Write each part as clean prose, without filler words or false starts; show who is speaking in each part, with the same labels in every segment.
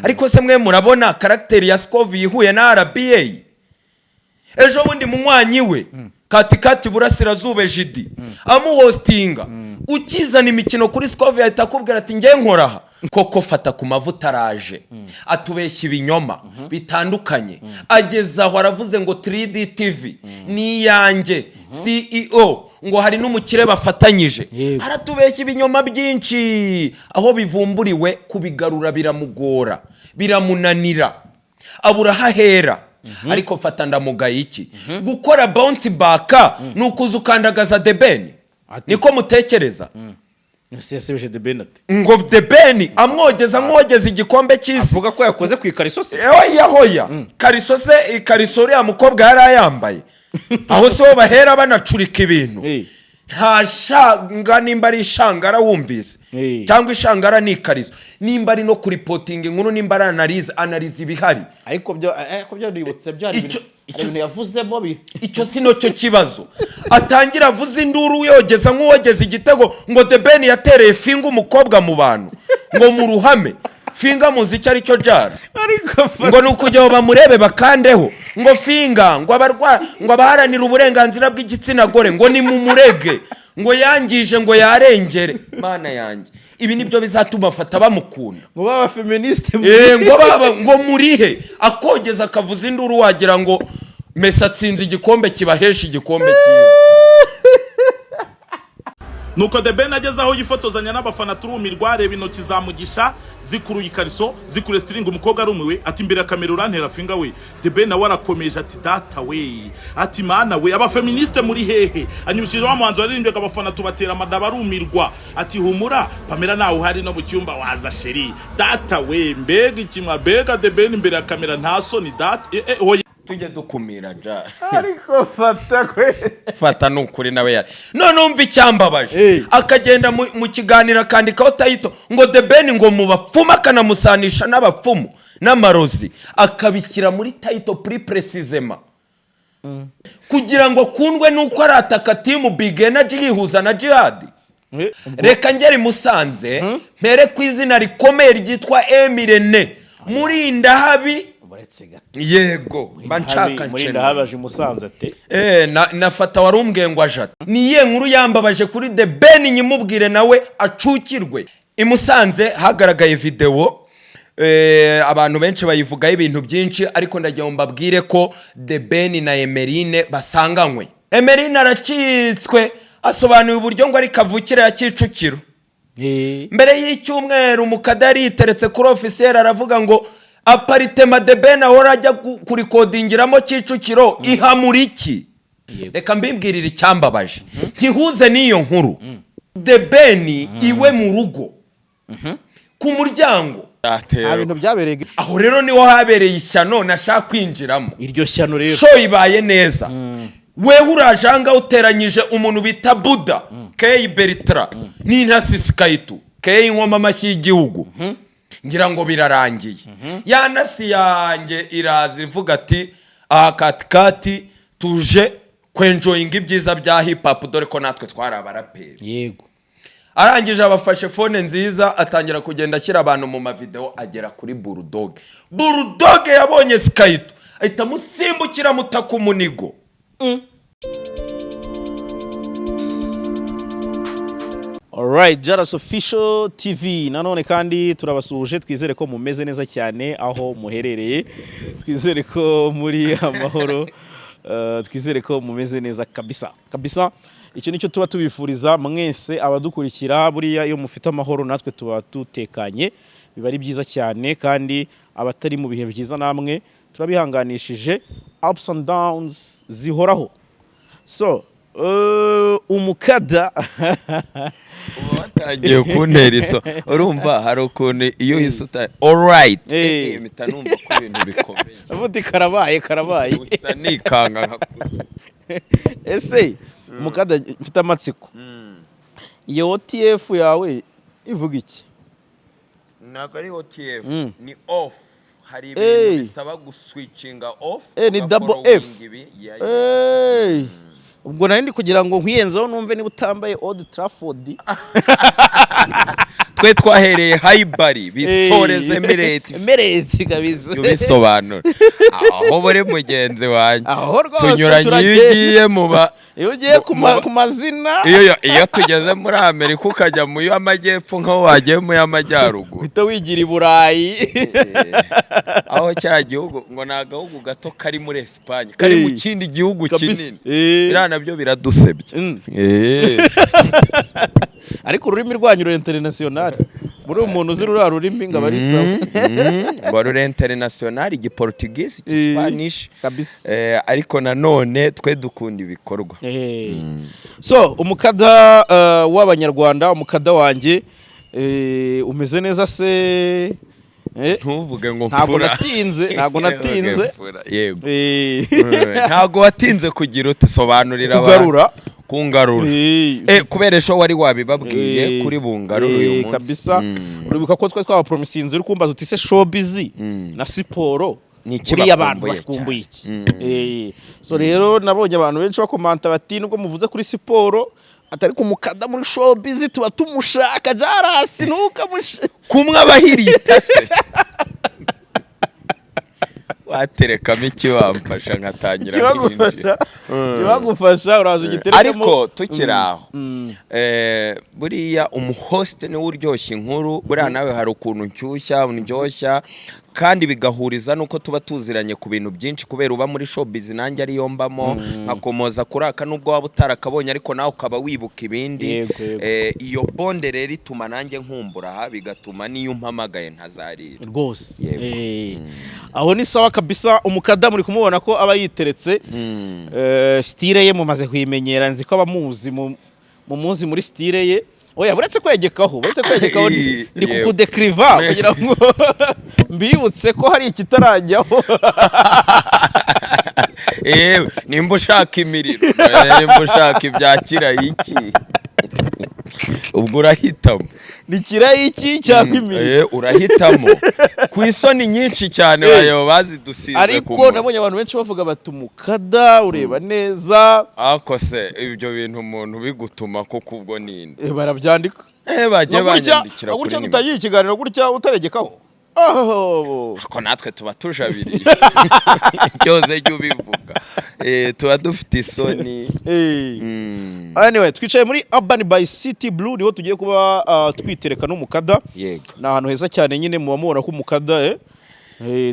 Speaker 1: ariko se mwe murabona karakteri ya Scoville ihuye na RBA ejo bundi munywanyi we katikati burasirazuba Jidi amuhostinga ukizana imikino kuri Scoville ahita akubwira ati ngiye nkoraha koko fata ku mavuta araje atubeshya ibinyoma bitandukanye ageza aho aravuze ngo 3D TV ni yanjye CEO ngo hari n'umukire bafatanyije aratubeshya ibinyoma byinshi aho bivumburiwe kubigarura biramugora biramunanira abura hahera ariko fata ndamugaye iki gukora bounce back nukuza ukandagaza The Ben niko mutekereza
Speaker 2: Yasebeje The Ben ati
Speaker 1: ngo The Ben amwogeza nkogeza igikombe cy'isi
Speaker 2: avuga ko yakoze ku ikariso se
Speaker 1: hoya kariso se ikarisori ya mukobwa yari ayambaye aho so bahera banacurika ibintu nta shanga nimba ari ishangara wumvise cyangwa ishangara ni ikariso nimba ari no kuri reporting inkuru nimba ari analize ibihari
Speaker 2: ariko byo nibutse byari ibintu yavuzemo
Speaker 1: icyo sino cyo kibazo atangira avuze induru yogeza nk'uwogeza igitego ngo The Ben yatereye finga umukobwa mu bantu ngo mu ruhame finga muziki ari cyo jara ngo nukujyaho bamurebe bakandeho ngo finga ngo abaharanira uburenganzira bw'igitsina gore ngo ni mu murege ngo yangije ngo yarengere mana yanjye ibi nibyo bizatuma afata bamukunda
Speaker 2: ngo baba feministe
Speaker 1: ngo murihe akogeza akavuza induru wagira ngo Messi atsinze igikombe kibahesha igikombe cyiza
Speaker 3: nuko The Ben ageze aho yifotozanya n'abafana turumirwa reba intoki za Mugisha zikuruye ikariso zikure string umukobwa arumiwe ati imbere ya kamera urantera finga we The Ben nawe arakomeje ati data we ati mana we aba feministe muri hehe anyibukije wa muhanzi waririmbye abafana tubatera amadaba arumirwa ati humura Pamela nawe uhari no mu cyumba waza sheri data we mbega ikimwa bega The Ben imbere ya kamera nta soni data
Speaker 1: tujye dukumira ja
Speaker 2: ariko
Speaker 1: fata nukuri nawe yari none umva icyambabaje akagenda mu kiganiro akandikaho tayito ngo The Ben ngo mu bapfumu akanamusanisha n'abapfumu n'amarozi akabishyira muri tayito precisement kugira ngo kundwe nuko arataka team Big Energy yihuza na Jihad reka ngeri Musanze mpere ku izina rikomeye ryitwa Emirene muri Ndahabi yego banchaka
Speaker 2: muri Ndahabaje Musanze ate
Speaker 1: nafata warumbwe ngo ajata niye nkuru yambabaje kuri The Ben nyimubwire nawe acukirwe imusanze hagaragaye video abantu benshi bayivugaho ibintu byinshi ariko ndagiye mbabwire ko The Ben na Emerine basanganywe Emerine aracitswe asobanuye uburyo ngo ari kavukire ya Kicukiro mbere y'icyumweru mukadari iteretse kuri officiel aravuga ngo aparitema The Ben ahora ajya kurikodingiramo Kicukiro ihamuriki reka mbibwirira icyambabaje ntihuze n'iyo nkuru The Ben iwe mu rugo ku muryango
Speaker 2: ibintu byabereye
Speaker 1: aho rero niho habereye ishyano nashaka kwinjiramo
Speaker 2: iryo shyano rero
Speaker 1: show ibaye neza wewe urajanga uteranyije umuntu bita Buda K Bertra n'intasi Skaitu K inkoma amashyi y'igihugu ngira ngo birarangiye yanasi yanjye irazi ivuga ati katikati tuje kwenjoyinga ibyiza bya hip hop dore ko natwe twari abaraperi
Speaker 2: yego
Speaker 1: arangije abafashe phone nziza atangira kugenda ashyira abantu mu mavideo agera kuri Bulldog yabonye Skaitu ahita musimbukira mutaka umunigo
Speaker 2: Alright, Jaras Official TV nanone kandi turabasuhuje twizere ko mumeze neza cyane aho muherereye twizere ko muri amahoro twizere ko mumeze neza kabisa icyo nicyo tuba tubifuriza mwese abadukurikira buriya iyo mufite amahoro natwe tuba tutekanye biba ari byiza cyane kandi abatari mu bihe byiza namwe turabihanganishije ups and downs zihoraho so umukada
Speaker 1: watangiye kuntera iso urumva hari ukuntu iyo hisuta alright mpita numva ko ibintu bikomeye
Speaker 2: avuti karabaye
Speaker 1: uhita nikanga nkakuru
Speaker 2: ese umukada mfite amatsiko iyo OTF yawe ivuga iki
Speaker 1: ntabwo ari OTF ni off hari ibintu bisaba guswitchinga off
Speaker 2: ni double F ubwo nari ndi kugira ngo nkwiyenzeho numve niba utambaye Old Trafford
Speaker 1: twe twahereye Haibari bisoreze Emirates
Speaker 2: kabisa
Speaker 1: bisobanura aho buri mugenzi wanjye
Speaker 2: aho rwose
Speaker 1: tunyuranye iyo ugiye
Speaker 2: iyo ugiye ku mazina
Speaker 1: iyo tugeze muri Amerika ukajya mu y'amajyepfo nk'aho wagiye mu y'amajyaruguru
Speaker 2: uhita wigira i Burayi
Speaker 1: aho cya gihugu ngo ni agahugu gato kari muri Espagne kari mu kindi gihugu kinini biriya nabyo biradusebye
Speaker 2: ariko ururimi rwanyu ruri international muri umuntu uzi ruriya rurimi ngo aba ari sawa
Speaker 1: ngo ruri international igiportugisi igispanish
Speaker 2: kabisa
Speaker 1: ariko nanone twe dukunda ibikorwa
Speaker 2: so umukada w'abanyarwanda umukada wanjye umeze neza se
Speaker 1: ntuvuge ngo
Speaker 2: ntabwo natinze
Speaker 1: yego ntabwo watinze kugira usobanurira
Speaker 2: abantu
Speaker 1: kungarura kubera ejo wari wabibabwiye kuri bungarura uyu munsi
Speaker 2: kabisa uribuka ko twe twabapromisinze uri kumbaza uti se showbiz na siporo buriya abantu bakumbuye iki so rero nabonye abantu benshi bakomanta bati nubwo muvuze kuri siporo atari kumukada muri showbiz tuba tumushaka jarasi ntukamushaka
Speaker 1: kumwe abahirita se waterekamo iki wamfasha nkatangira
Speaker 2: kibagufasha uraje igitereko
Speaker 1: ariko tukiri aho buriya umuhost niwe uryoshya inkuru buriya nawe hari ukuntu nshyushya kandi bigahuriza nuko tuba tuziranye ku bintu byinshi kubera uba muri showbiz nanjye ariyo mbamo nkakomoza kuraka nubwo waba utarakabonye ariko nawe ukaba wibuka ibindi iyo bonde rero ituma nanjye nkumbura aha bigatuma niyo umpamagaye ntazarira
Speaker 2: rwose aho ni sawa kabisa umukada muri kumubona ko aba yiteretse style ye mumaze kuyimenyera nzi ko abamuzi muzi muri style ye oya buretse kwegekaho ndi kukudekriva kugira ngo mbibutse ko hari ikitarajyaho
Speaker 1: nimba ushaka imiriro nimba ushaka ibyakira iki ubwo urahitamo
Speaker 2: ni kirayiki cyangwa imiriro
Speaker 1: urahitamo ku isoni nyinshi cyane bayo bazidusize
Speaker 2: ariko nabonye abantu benshi bavuga bati umukada ureba neza
Speaker 1: ako se ibyo bintu umuntu bigutuma ko kubwo ninde
Speaker 2: barabyandika
Speaker 1: bajye banyandikira kuri
Speaker 2: nimero utagiye ikiganiro gutya utaregekaho
Speaker 1: ko natwe tuba tujabiriye byose jya ubivuga tuba dufite isoni
Speaker 2: anyway twicaye muri Urban by City Blue niho tugiye kuba twitereka n'umukada
Speaker 1: yego
Speaker 2: ni ahantu heza cyane nyine muba mubona ko umukada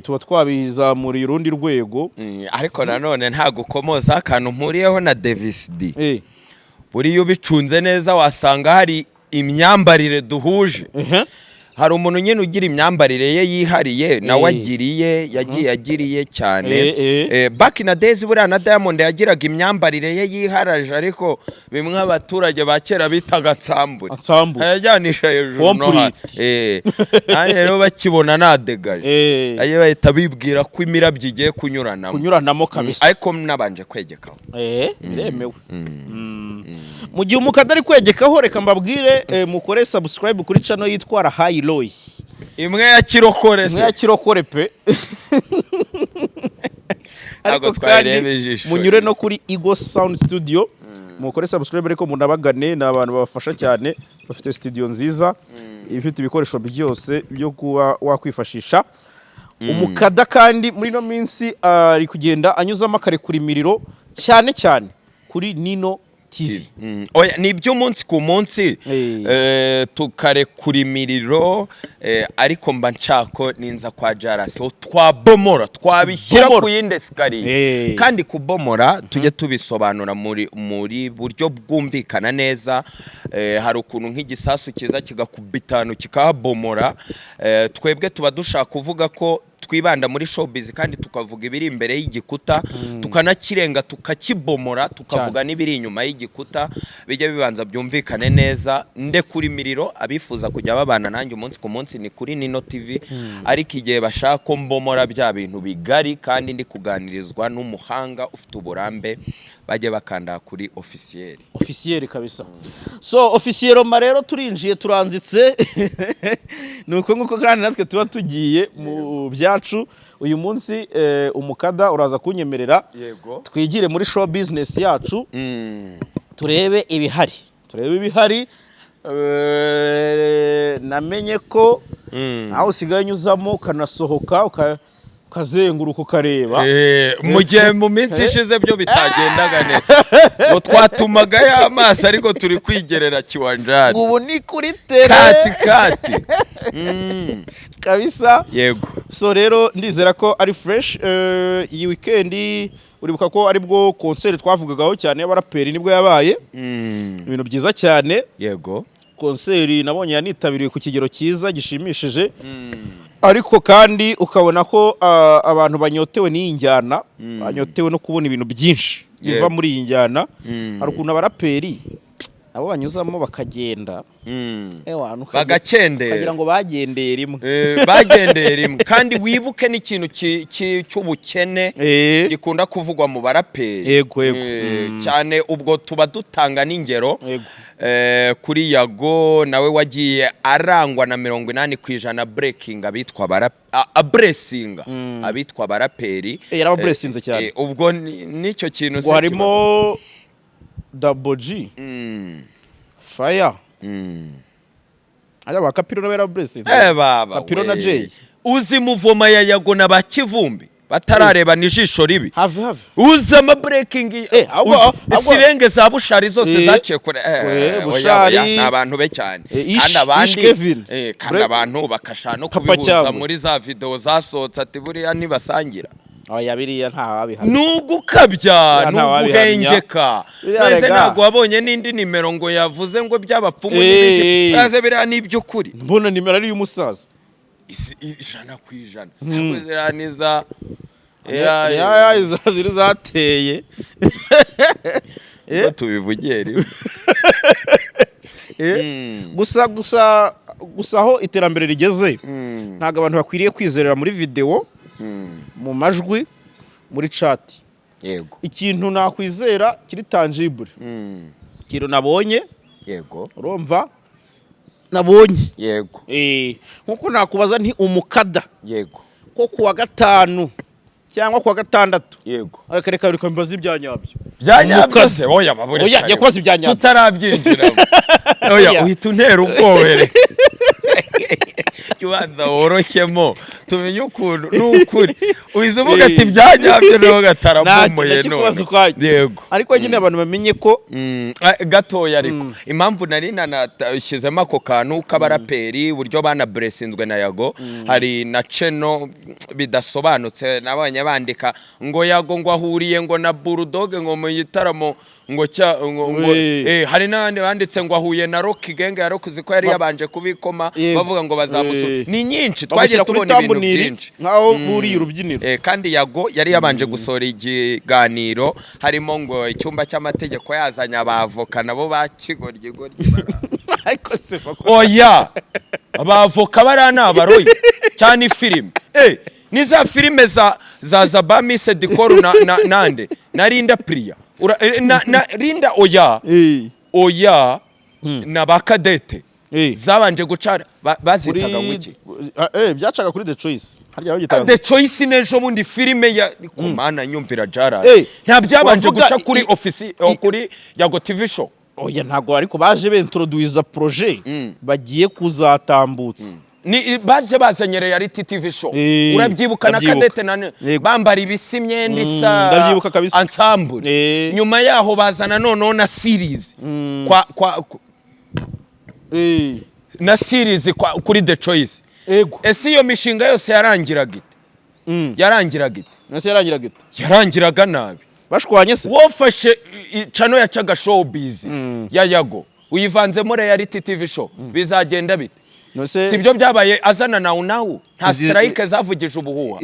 Speaker 2: tuba twabizamuriye urundi rwego
Speaker 1: ariko nanone ntago ukomoza akantu mpuriyeho na Davis D buriya ubicunze neza wasanga hari imyambarire duhuje hari umuntu nyine ugira imyambarire ye yihariye nawe yagiye agiriye cyane back in the days buriya na Diamond yagiraga imyambarire ye yiharaje ariko bimwe abaturage ba kera bitaga nsambure yajyanisha hejuru no hasi rero bakibona nadegaje aye bahita bibwira ko imirabyo igiye
Speaker 2: kunyuranamo kabisa
Speaker 1: ariko nabanje kwegekaho
Speaker 2: biremewe mu gihe umukada ari kwegekaho reka mbabwire mukore subscribe kuri channel yitwara High Loy
Speaker 1: imwe ya kirokore
Speaker 2: pe
Speaker 1: ntabwo twayirebejije
Speaker 2: munyure no kuri Eagle Sound Studio mukore subscribe ariko munabagane ni abantu babafasha cyane bafite studio nziza ifite ibikoresho byose byo kuba wakwifashisha umukada kandi muri no minsi ari kugenda anyuzamo akarekura imiriro cyane kuri Nino TV.
Speaker 1: Oya ni iby'umunsi ku munsi tukarekura imiriro ariko mba nshako ninza kwa Jarasi twabomora twabishyira ku yindi sikari kandi kubomora tujye tubisobanura muri buryo bwumvikana neza hari ukuntu nk'igisasu kiza kigakubitano kikabomora twebwe tuba dushaka kuvuga ko twibanda muri showbiz kandi tukavuga ibiri imbere y'igikuta tukanakirenga tukakibomora tukavuga n'ibiri inyuma y'igikuta bijya bibanza byumvikane neza nde kuri miriro abifuza kujya babana nanjye umunsi ku munsi ni kuri Nino TV ariko igihe bashaka ko mbomora bya bintu bigari kandi ndi kuganirizwa n'umuhanga ufite uburambe bajye bakanda kuri officiel
Speaker 2: kabisa so officiel ma rero turinjiye turanzitse nuko nguko kandi natwe tuba tugiye mu byacu uyu munsi umukada uraza kunyemerera twigire muri show business yacu turebe ibihari namenye ko aho usigaye unyuzamo ukanasohoka ukazenguruka ukareba
Speaker 1: mu gihe mu minsi ishize byo bitagendaga neza ngo twatumaga y'amaso ariko turi kwigerera kiwanjani
Speaker 2: ubu ni kuri tere
Speaker 1: kati
Speaker 2: kabisa
Speaker 1: yego.
Speaker 2: so rero ndizera ko ari fresh. Iyi weekend uribuka ko ari bwo concert twavugagaho cyane y'abaraperi nibwo yabaye ibintu byiza cyane
Speaker 1: yego.
Speaker 2: concert nabonye yanitabiriwe ku kigero cyiza gishimishije ariko kandi ukabona ko abantu banyotewe n'iyi njyana banyotewe no kubona ibintu byinshi biva muri iyi njyana. hari ukuntu abaraperi abo banyuzamo bakagenda
Speaker 1: bagakendera
Speaker 2: bagira ngo bagendeye rimwe
Speaker 1: bagendeye rimwe kandi wibuke n'ikintu cy'ubukene gikunda kuvugwa mu baraperi cyane ubwo tuba dutanga n'ingero kuri Yago nawe wagiye arangwa na 80% breaking abitwa abitwa baraperi
Speaker 2: yarababresinze cyane
Speaker 1: ubwo nicyo kintu
Speaker 2: se harimo Double G Fire aya bakapiro na bera breasinze
Speaker 1: baba
Speaker 2: kapiro na J
Speaker 1: uzi muvoma ya Yago na bakivumbi batarareba nijisho ribi
Speaker 2: have
Speaker 1: uza ama breaking isirenge za bushari zose zaciye kure bushari nabantu be cyane kandi abandi abantu bakashana kubihuza muri za video zasohotse ati buriya nibasangira
Speaker 2: yabiriya nta wabihana
Speaker 1: nugukabya nuguhengeka nese ntago wabonye n'indi nimero ngo yavuze ngo by'abapfumu n'ibiki baze biriya n'iby'ukuri
Speaker 2: mbona nimero ari y'umusaza
Speaker 1: 100% ntabwo ziraniza
Speaker 2: ziri zateye
Speaker 1: tubivugere
Speaker 2: gusa aho iterambere rigeze ntabwo abantu bakwiriye kwizerera muri video mu majwi muri chat
Speaker 1: yego.
Speaker 2: ikintu nakwizera kiri tangible ikintu nabonye
Speaker 1: yego
Speaker 2: urumva nabonye
Speaker 1: yego
Speaker 2: nkuko nakubaza nti umukada
Speaker 1: yego
Speaker 2: ko kuwa gatanu cyangwa kuwa gatandatu
Speaker 1: yego
Speaker 2: akareka biri kwambaza ibyanyabyo
Speaker 1: se oya babure
Speaker 2: oya kwaza ibyanyabyo
Speaker 1: tutarabyinjiramo oya uhita untera ubwobere kibanza woroshyemo tumenye ukuntu n'ukuri uyizuvuga ati byanyabyo no gataramumoye
Speaker 2: none yego ariko nyine abantu bamenye ko
Speaker 1: gatoya ariko impamvu nari nanashyizemo ako kantu k'abaraperi buryo bana bresinzwe na Yago hari na cheno bidasobanutse nabanye bandika ngo Yago ngo ahuriye ngo na Bulldog ngo mu gitaramo ngo hari n'abandi banditse ngo ahuye na Rock Gang ya Rock ziko yari yabanje kubikoma bavuga ngo bazamusu ni nyinshi twagiye tubona ibintu byinshi
Speaker 2: nkaho buri urubyiniro
Speaker 1: kandi Yago yari yabanje gusora ikiganiro harimo ngo icyumba cy'amategeko yazanya abavoka nabo bakigorye
Speaker 2: ariko se
Speaker 1: oya abavoka barana abaroyi cyane filime niza filime za Bamise Dikoru nande na Linda Priya Linda oya na bakadete zabanje gucara bazitaga nguki
Speaker 2: byacaga kuri The Choice
Speaker 1: harya bagitaga The Choice nejo bundi filime ya kumana nyumvira jara nta byabanje guca kuri office kuri Yago TV show
Speaker 2: oya ntago ariko baje bentroduiza projet bagiye kuzatambutsa
Speaker 1: ni baje bazanyere ya TV show urabyibuka na kadete nane bambara ibisi myenda isa
Speaker 2: ndabyibuka kabisa
Speaker 1: ensemble nyuma yaho bazana noneho na series na series kuri The Choice ese iyo mishinga yose yarangiraga yarangiraga nabi
Speaker 2: bashwanye se
Speaker 1: wofashe chano yacaga showbiz ya Yago uyivanzemo reality TV show bizagenda bite sibyo byabaye azana nawu nta strike zavugije ubuhuha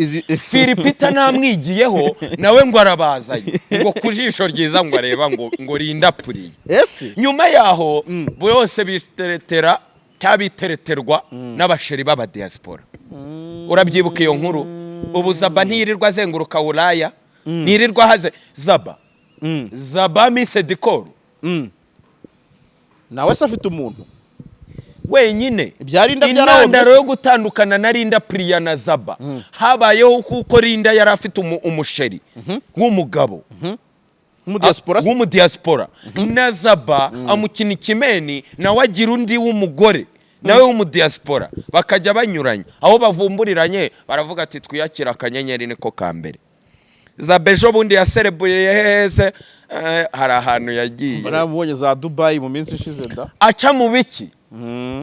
Speaker 1: Philipita namwigiyeho nawe ngo arabazanye ngo kujisho ryiza ngo areba ngo Linda Priya nyuma yaho bose biteretera cyabitereterwa n'abasheri baba diaspora urabyibuka iyo nkuru ubu Zaba ntirirwa azenguruka Ulaya ntirirwa haze Zaba Mise Dikoru
Speaker 2: nawe se afite umuntu
Speaker 1: wenyine
Speaker 2: byarinda
Speaker 1: intandaro yo gutandukana na Linda Priya na Zaba habayeho kuko Linda yari afite umusheri w'umugabo w'umudiaspora na Zaba amukina ikimeni nawe agira undi w'umugore nawe w'umudiaspora bakajya banyuranya aho bavumburiranye baravuga ati twiyakira akanyenyeri niko kambere. Zaba ejo bundi yasereburiye heze hari ahantu yagiye
Speaker 2: baramubonye za Dubai mu minsi ishize da
Speaker 1: aca mu biki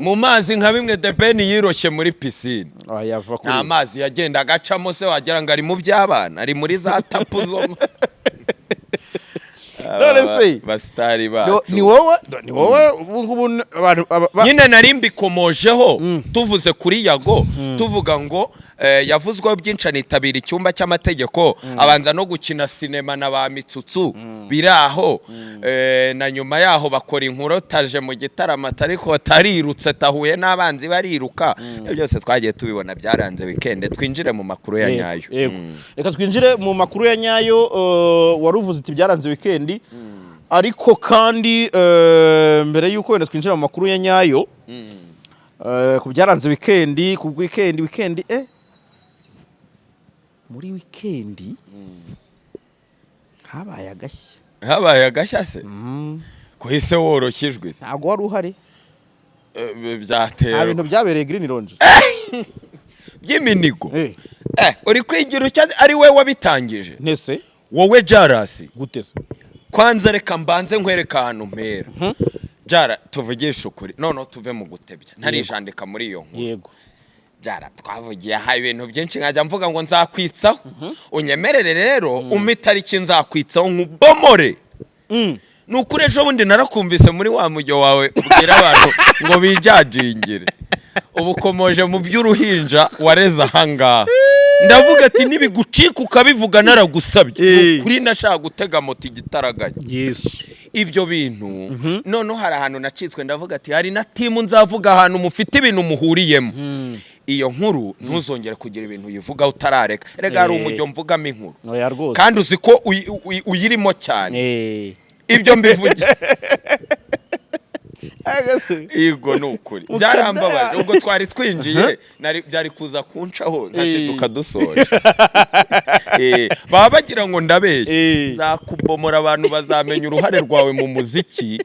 Speaker 1: mu mazi nka bimwe The Ben yiroshye muri pisine nta mazi yagenda agacamo se wagira ngo ari mu by'abana ari muri za tapu zo
Speaker 2: none se
Speaker 1: basitari bacu
Speaker 2: ni wowe
Speaker 1: nyine nari mbikomojeho tuvuze kuri Yago tuvuga ngo yavuzweho byinshi anitabira icyumba cy'amategeko abanza no gukina sinema na ba Mitsutsu biraho na nyuma yaho bakora inkuru taje mu gitaramo ariko tarirutse tahuye n'abanzi bariruka byose twagiye tubibona byaranze weekend. Twinjire mu makuru ya nyayo.
Speaker 2: Reka twinjire mu makuru ya nyayo. Waruvuze iti byaranze weekend ariko kandi mbere yuko wenda twinjira mu makuru ya nyayo ku byaranze weekend ku weekend muri weekend habaye agashya se kuhise woroshyijwe
Speaker 1: ntago wari uhari
Speaker 2: byatera ibintu byabereye Green Lounge
Speaker 1: by'iminigo uri kwigira ari we wabitangije
Speaker 2: nese
Speaker 1: wowe Jarasi
Speaker 2: gute se
Speaker 1: kwanza reka mbanze nkwereka ahantu mpera Jara tuvugisha ukuri none tuve mu gutebya ntarijandika muri iyo nkuru
Speaker 2: yego
Speaker 1: Jara twavugiye aha ibintu byinshi nkajya mvuga ngo nzakwitsaho unyemerere rero umitariki nzakwitsaho nkubomore nukuri ejo bundi narakumvise muri wa mujyo wawe ubwira abantu ngo bijajingire ubu komoje mu by'uruhinja wareza ahangaha ndavuga ati nibigucika ukabivuga naragusabye kuri nashaka gutega moto igitaraganya
Speaker 2: Yesu
Speaker 1: ibyo bintu none hari ahantu nacitswe ndavuga ati hari na timu nzavuga ahantu mufite ibintu muhuriyemo iyo nkuru ntuzongere kugira ibintu uyivuga utarareka rega hari umujyo mvugamo inkuru kandi uzi ko uyirimo cyane ibyo mbivuge Yego nukuri byarambabaje ubwo twari twinjiye byari kuza kuncaho ntashiduka dusoje baba bagira ngo ndabeye nzakubomora abantu bazamenya uruhare rwawe mu muziki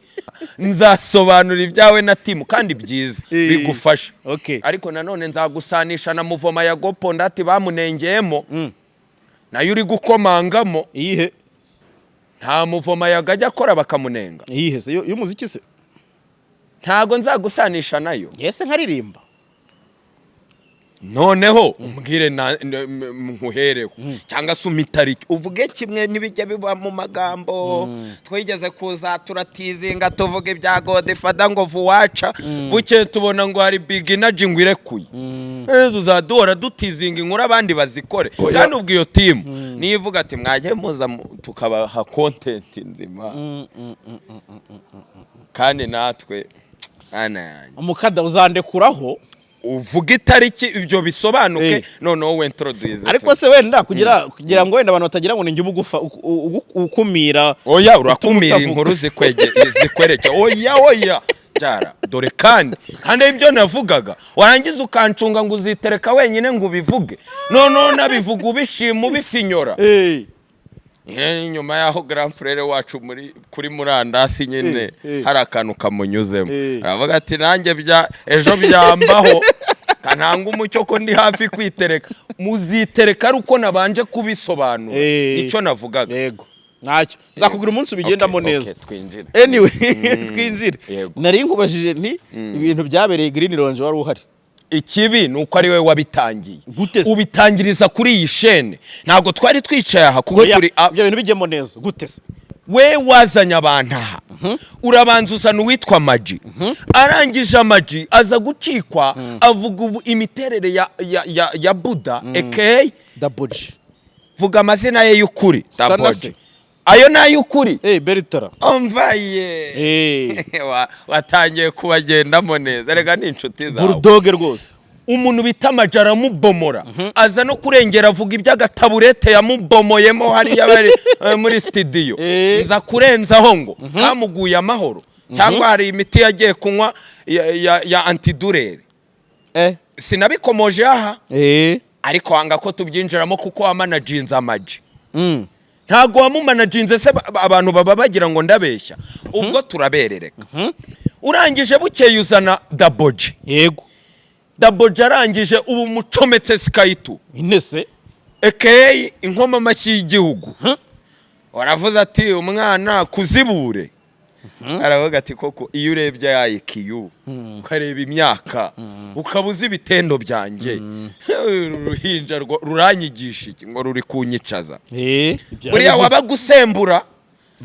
Speaker 1: nzasobanura ibyawe na timu kandi byiza bigufasha ariko nanone nzagusanisha na muvoma ya Gopo ndati bamunengeyemo nayo uri gukomangamo
Speaker 2: iyihe
Speaker 1: nta muvoma yagajya akora bakamunenga
Speaker 2: iyihe se y'umuziki se
Speaker 1: ntago nzagusanisha nayo
Speaker 2: yese nkaririmba
Speaker 1: noneho umbwire nkuhereho cyangwa se umitariki uvuge kimwe n'ibijya biba mu magambo twigeze kuza turatizinga tuvuga ibya Godfather ngo vuwaca buke tubona ngo hari big energy ngo irekuye tuzaduhora dutizinga inkuru abandi bazikore kandi ubwo iyo team niyo ivuga ati mwagiye muza tukabaha content nzima kandi natwe
Speaker 2: umukada uzandekuraho
Speaker 1: uvuga itariki ibyo bisobanuke noneho we introduce
Speaker 2: ariko se wenda kugira ngo wenda abantu batagira ngo ninjye ukumira
Speaker 1: oya urakumira inkuru zikwereke oya Jara dore kandi ibyo navugaga warangiza ukancunga ngo uzitereka wenyine ngo ubivuge noneho nabivuga ubishima ubifinyora nyuma yaho grand frere wacu kuri murandasi nyine hari akantu kamunyuzemo aravuga ati nanjye ejo byambaho kananga umucyo ko ndi hafi kwitereka muzitereka ari uko nabanje kubisobanura nicyo navugaga
Speaker 2: yego ntacyo nzakubwira umunsi ubigendamo neza
Speaker 1: twinjire
Speaker 2: anyway twinjire nari nkubajije nti ibintu byabereye Green Lounge wari uhari
Speaker 1: ikibi nuko ari we wabitangiye ubitangiriza kuri iyi shene ntago twari twicaye aha kuko turi
Speaker 2: ibyo bintu bijyemo neza gute se
Speaker 1: we wazanya abantu aha urabanza uzana uwitwa Maji arangije Maji aza gucikwa avuga imiterere ya Buda aka
Speaker 2: Daboji
Speaker 1: vuga amazina ye y'ukuri Daboji ayo nayukuri
Speaker 2: Bertara
Speaker 1: umvaye watangiye kubagendamo neza rega ni inshuti zawe
Speaker 2: Bulldog rwose
Speaker 1: umuntu bita Maji aramubomora aza no kurengera avuga iby'agataburete yamubomoyemo hariya bari muri studio nza kurenzaho ngo kamuguye amahoro cyangwa hari imiti yagiye kunywa ya antidurere sinabikomoje aha ariko hanga ko tubyinjiramo kuko wamanaginze Maji ntago wamumanaginze se abantu baba bagira ngo ndabeshya ubwo turaberereka urangije bukeye uzana Daboje
Speaker 2: yego
Speaker 1: Daboje arangije ubu mucometse Skytu
Speaker 2: inese
Speaker 1: ekeye inkoma amashyi y'igihugu waravuze ati umwana kuzibure aravuga ati koko iyo urebye yayikiyu ukareba imyaka ukabuza ibitendo byanjye uruhinja ruranyigisha iki ngo ruri kunyicaza buriya waba gusembura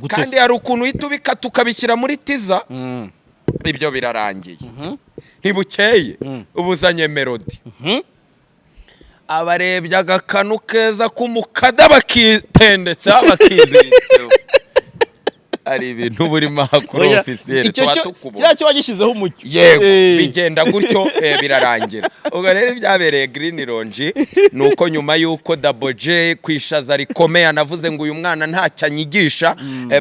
Speaker 1: kandi hari ukuntu uhita ubikata ukabishyira muri tiza ibyo birarangiye ntibukeye ubuzanye melody abarebye agakanu keza k'umukada bakitendetse bakiziritseho ari ibintu burimo hakuru officiel
Speaker 2: tuba cyo wagishyizeho umucyo
Speaker 1: yego bigenda gutyo birarangira ubwo rero byabereye Green Lounge nuko nyuma yuko Daboje kwishaza rikomeye anavuze ngo uyu mwana ntacyo anyigisha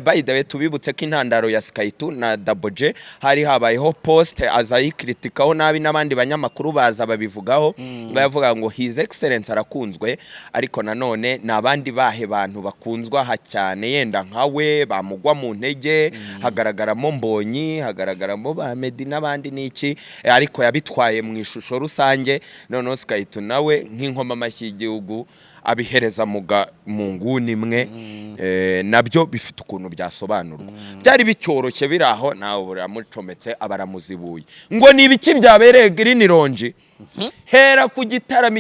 Speaker 1: by the way tubibutse ko intandaro ya Skytu na Daboje hari habayeho post azayikritikaho nabi n'abandi banyamakuru baza babivugaho bavuga ngo his excellence arakunzwe ariko nanone nabandi bahe bantu bakunzwa ha cyane yenda nkawe bamugwa mu ntege hagaragaramo Mbonyi hagaragaramo ba Medi n'abandi niki ariko yabitwaye mu ishusho rusange none Skytu nawe nk'inkoma amashyi y'igihugu abihereza mu nguni imwe nabyo bifite ukuntu byasobanurwa byari bicyoroshye biraho nawe buramucometse abaramuzibuye ngo ni ibiki byabereye Green Lounge hera ku gitaramo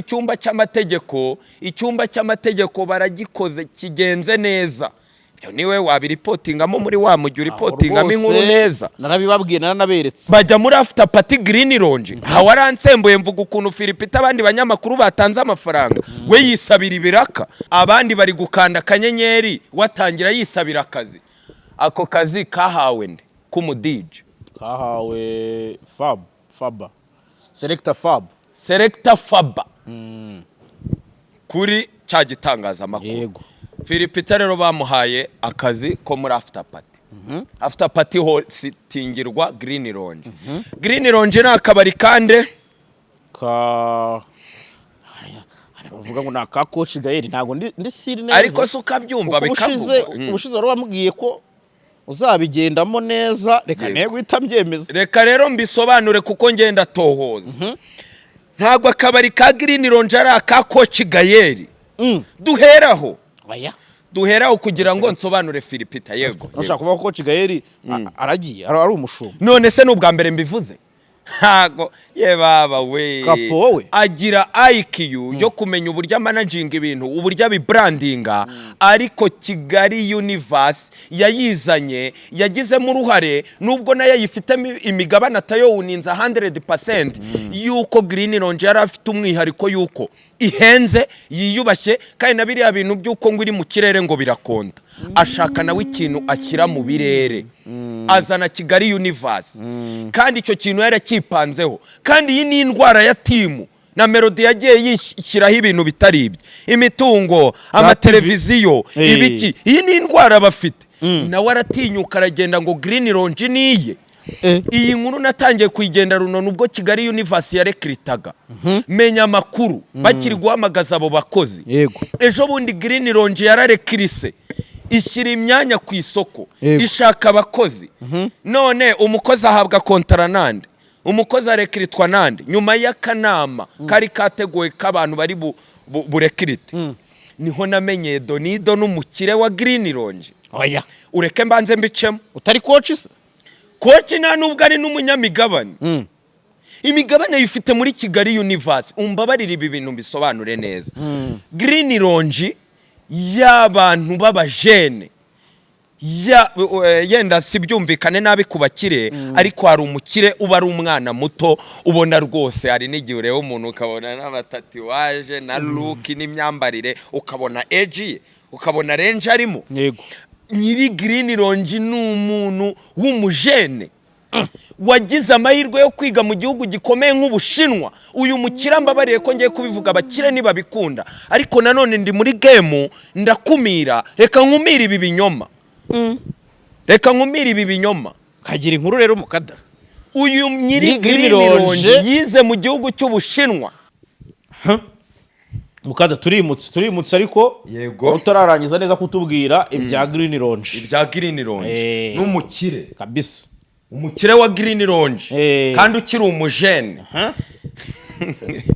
Speaker 1: icyumba cy'amategeko baragikoze kigenze neza byo niwe wabiripotingamo muri wa mujyi uripotingamo inkuru neza
Speaker 2: narabibabwiye naranaberetse
Speaker 1: bajya muri after party Green Lounge hawaransembuye mvuga ukuntu Philipita abandi banyamakuru batanze amafaranga we yisabira ibiraka abandi bari gukanda kanyenyeri watangira yisabira akazi ako kazi kahawe nde kumudije
Speaker 2: kahawe Faba
Speaker 1: Selector Faba kuri cya gitangazamakuru
Speaker 2: yego
Speaker 1: Philipita rero bamuhaye akazi ko muri after party after party hostingirwa Green Lounge Green Lounge ni akabari kande
Speaker 2: bavuga ngo naka coach Gaël ntago ndi siri neza
Speaker 1: ariko se ukabyumva bikavuga
Speaker 2: ubushize wari wambwiye ko uzabigendamo neza reka nego itambyemeza
Speaker 1: reka rero mbisobanure kuko ngenda tohoza ntago akabari ka Green Lounge ari aka coach Gaël duheraho kugira ngo nsobanure Philipita yego
Speaker 2: nashaka kuvuga ko coach Gaël aragiye ari umushumba
Speaker 1: none se n'ubwa mbere mbivuze hago ye baba we agira IQ yo kumenya uburyo managing ibintu uburyo bibrandinga ariko Kigali Universe yayizanye yagizemo uruhare nubwo nayo yifitemo imigabane atayowuninza 100% yuko Green Lounge yari afite umwihariko yuko ihenze yiyubashye kandi nabiriya bintu byuko ngo iri mu kirere ngo birakonda ashaka nawe ikintu ashyira mu birere azana Kigali Universe kandi icyo kintu yarakipanzeho kandi iyi ni indwara ya timu na Melody yagiye yishyiraho ibintu bitari ibyo imitungo amateleviziyo ibiki iyi ni indwara bafite nawe aratinyuka aragenda ngo Green Lounge niye iyi nkuru natangiye kuyigenda runone ubwo Kigali Universe yarekritaga menya amakuru bakiri guhamagaza abo bakozi ejo bundi Green Lounge yararekrise ishyira imyanya ku isoko ishaka abakozi none umukozi ahabwa kontara nande umukozi arekritwa nande nyuma y'akanama kari kateguwe k'abantu bari burekrite niho namenye Donido n'umukire wa Green Lounge
Speaker 2: oya
Speaker 1: ureke mbanze mbicemo
Speaker 2: utari coach se
Speaker 1: coach nta nubwo ari n'umunyamigabane imigabane yifite muri Kigali Universe umbabarira ibi bintu bisobanure neza Green Lounge y'abantu b'abajene yenda sibyumvikane nabi kubakire ariko hari umukire uba ari umwana muto ubona rwose hari n'igihe ureba umuntu ukabona n'abatatuwaje na look n'imyambarire ukabona edge ukabona range arimo
Speaker 2: yego
Speaker 1: nyiri Green Lounge ni umuntu w'umujene wagize amahirwe yo kwiga mu gihugu gikomeye nk'Ubushinwa uyu mukira mbabariye ko ngiye kubivuga abakire niba bikunda ariko nanone ndi muri game ndakumira reka nkumira ibi binyoma
Speaker 2: kagira inkuru rero mukada
Speaker 1: uyu nyiri Green Lounge yize mu gihugu cy'Ubushinwa
Speaker 2: mukada turimutse ariko
Speaker 1: Yego.
Speaker 2: utararangiza neza kutubwira ibya Green Lounge
Speaker 1: ibya Green Lounge n'umukire
Speaker 2: kabisa,
Speaker 1: umukire wa Green Lounge kandi ukiri umujene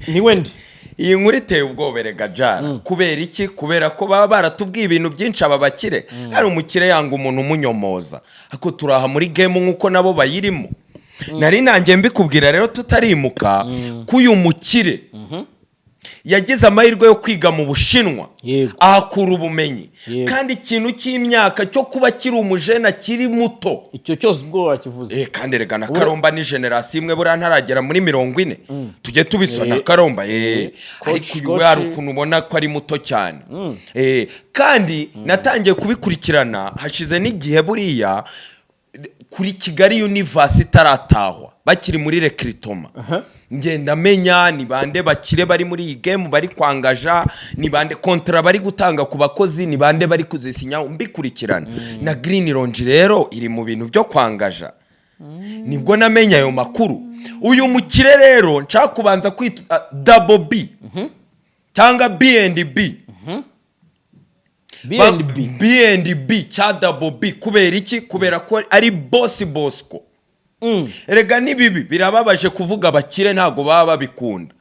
Speaker 2: ni wendi.
Speaker 1: iyi nkuru iteye ubwoba rega jara kubera iki? Kubera ko baba baratubwiye ibintu byinshi aba bakire. Hari umukire yanga umuntu umunyomoza, ariko turaha muri game nk'uko nabo bayirimo. Nari nanjye mbikubwira rero tutarimuka ko uyu mukire yagize amahirwe yo kwiga mu Bushinwa, ahakura ubumenyi, kandi ikintu cy'imyaka cyo kuba kiri umujene akiri muto,
Speaker 2: icyo cyose ubwo wakivuze.
Speaker 1: kandi rega na Karomba ni generation imwe buriya ntaragera muri 40 tujye tubisona Karomba ariko uyu hari ukuntu ubona ko ari muto cyane. Kandi natangiye kubikurikirana hashize n'igihe buriya kuri Kigali University itaratahwa bakiri muri recruitment. Ngenda menya ni bande bakire bari muri iyi game bari kwangaja, ni bande kontra bari gutanga ku bakozi, ni bande bari kuzisinya, mbikurikirana. Na Green Lounge rero iri mu bintu byo kwangaja. Nibwo namenya ayo makuru. Uyu mukire rero nshaka kubanza kwita Double B cyangwa B&B. B&B cya Double B kubera iki? Kubera ko ari Boss Bosco. Erega ni bibi birababaje kuvuga abakire ntago baba babikunda.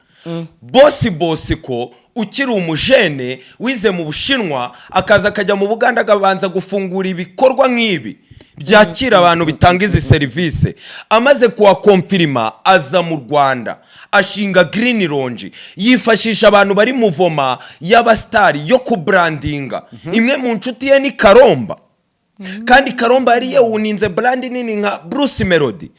Speaker 1: Boss Bosco ukiri umujene wize mu Bushinwa akaza akajya mu Buganda agabanza gufungura ibikorwa nk'ibi byakira abantu bitanga izi service. Amaze kuwa confirma aza mu Rwanda ashinga Green Lounge, yifashisha abantu bari muvoma y'abastari yo kubrandinga. Imwe mu nshuti ye ni Karomba, kandi Karomba yari yewuninze brand nini nka Bruce Melody.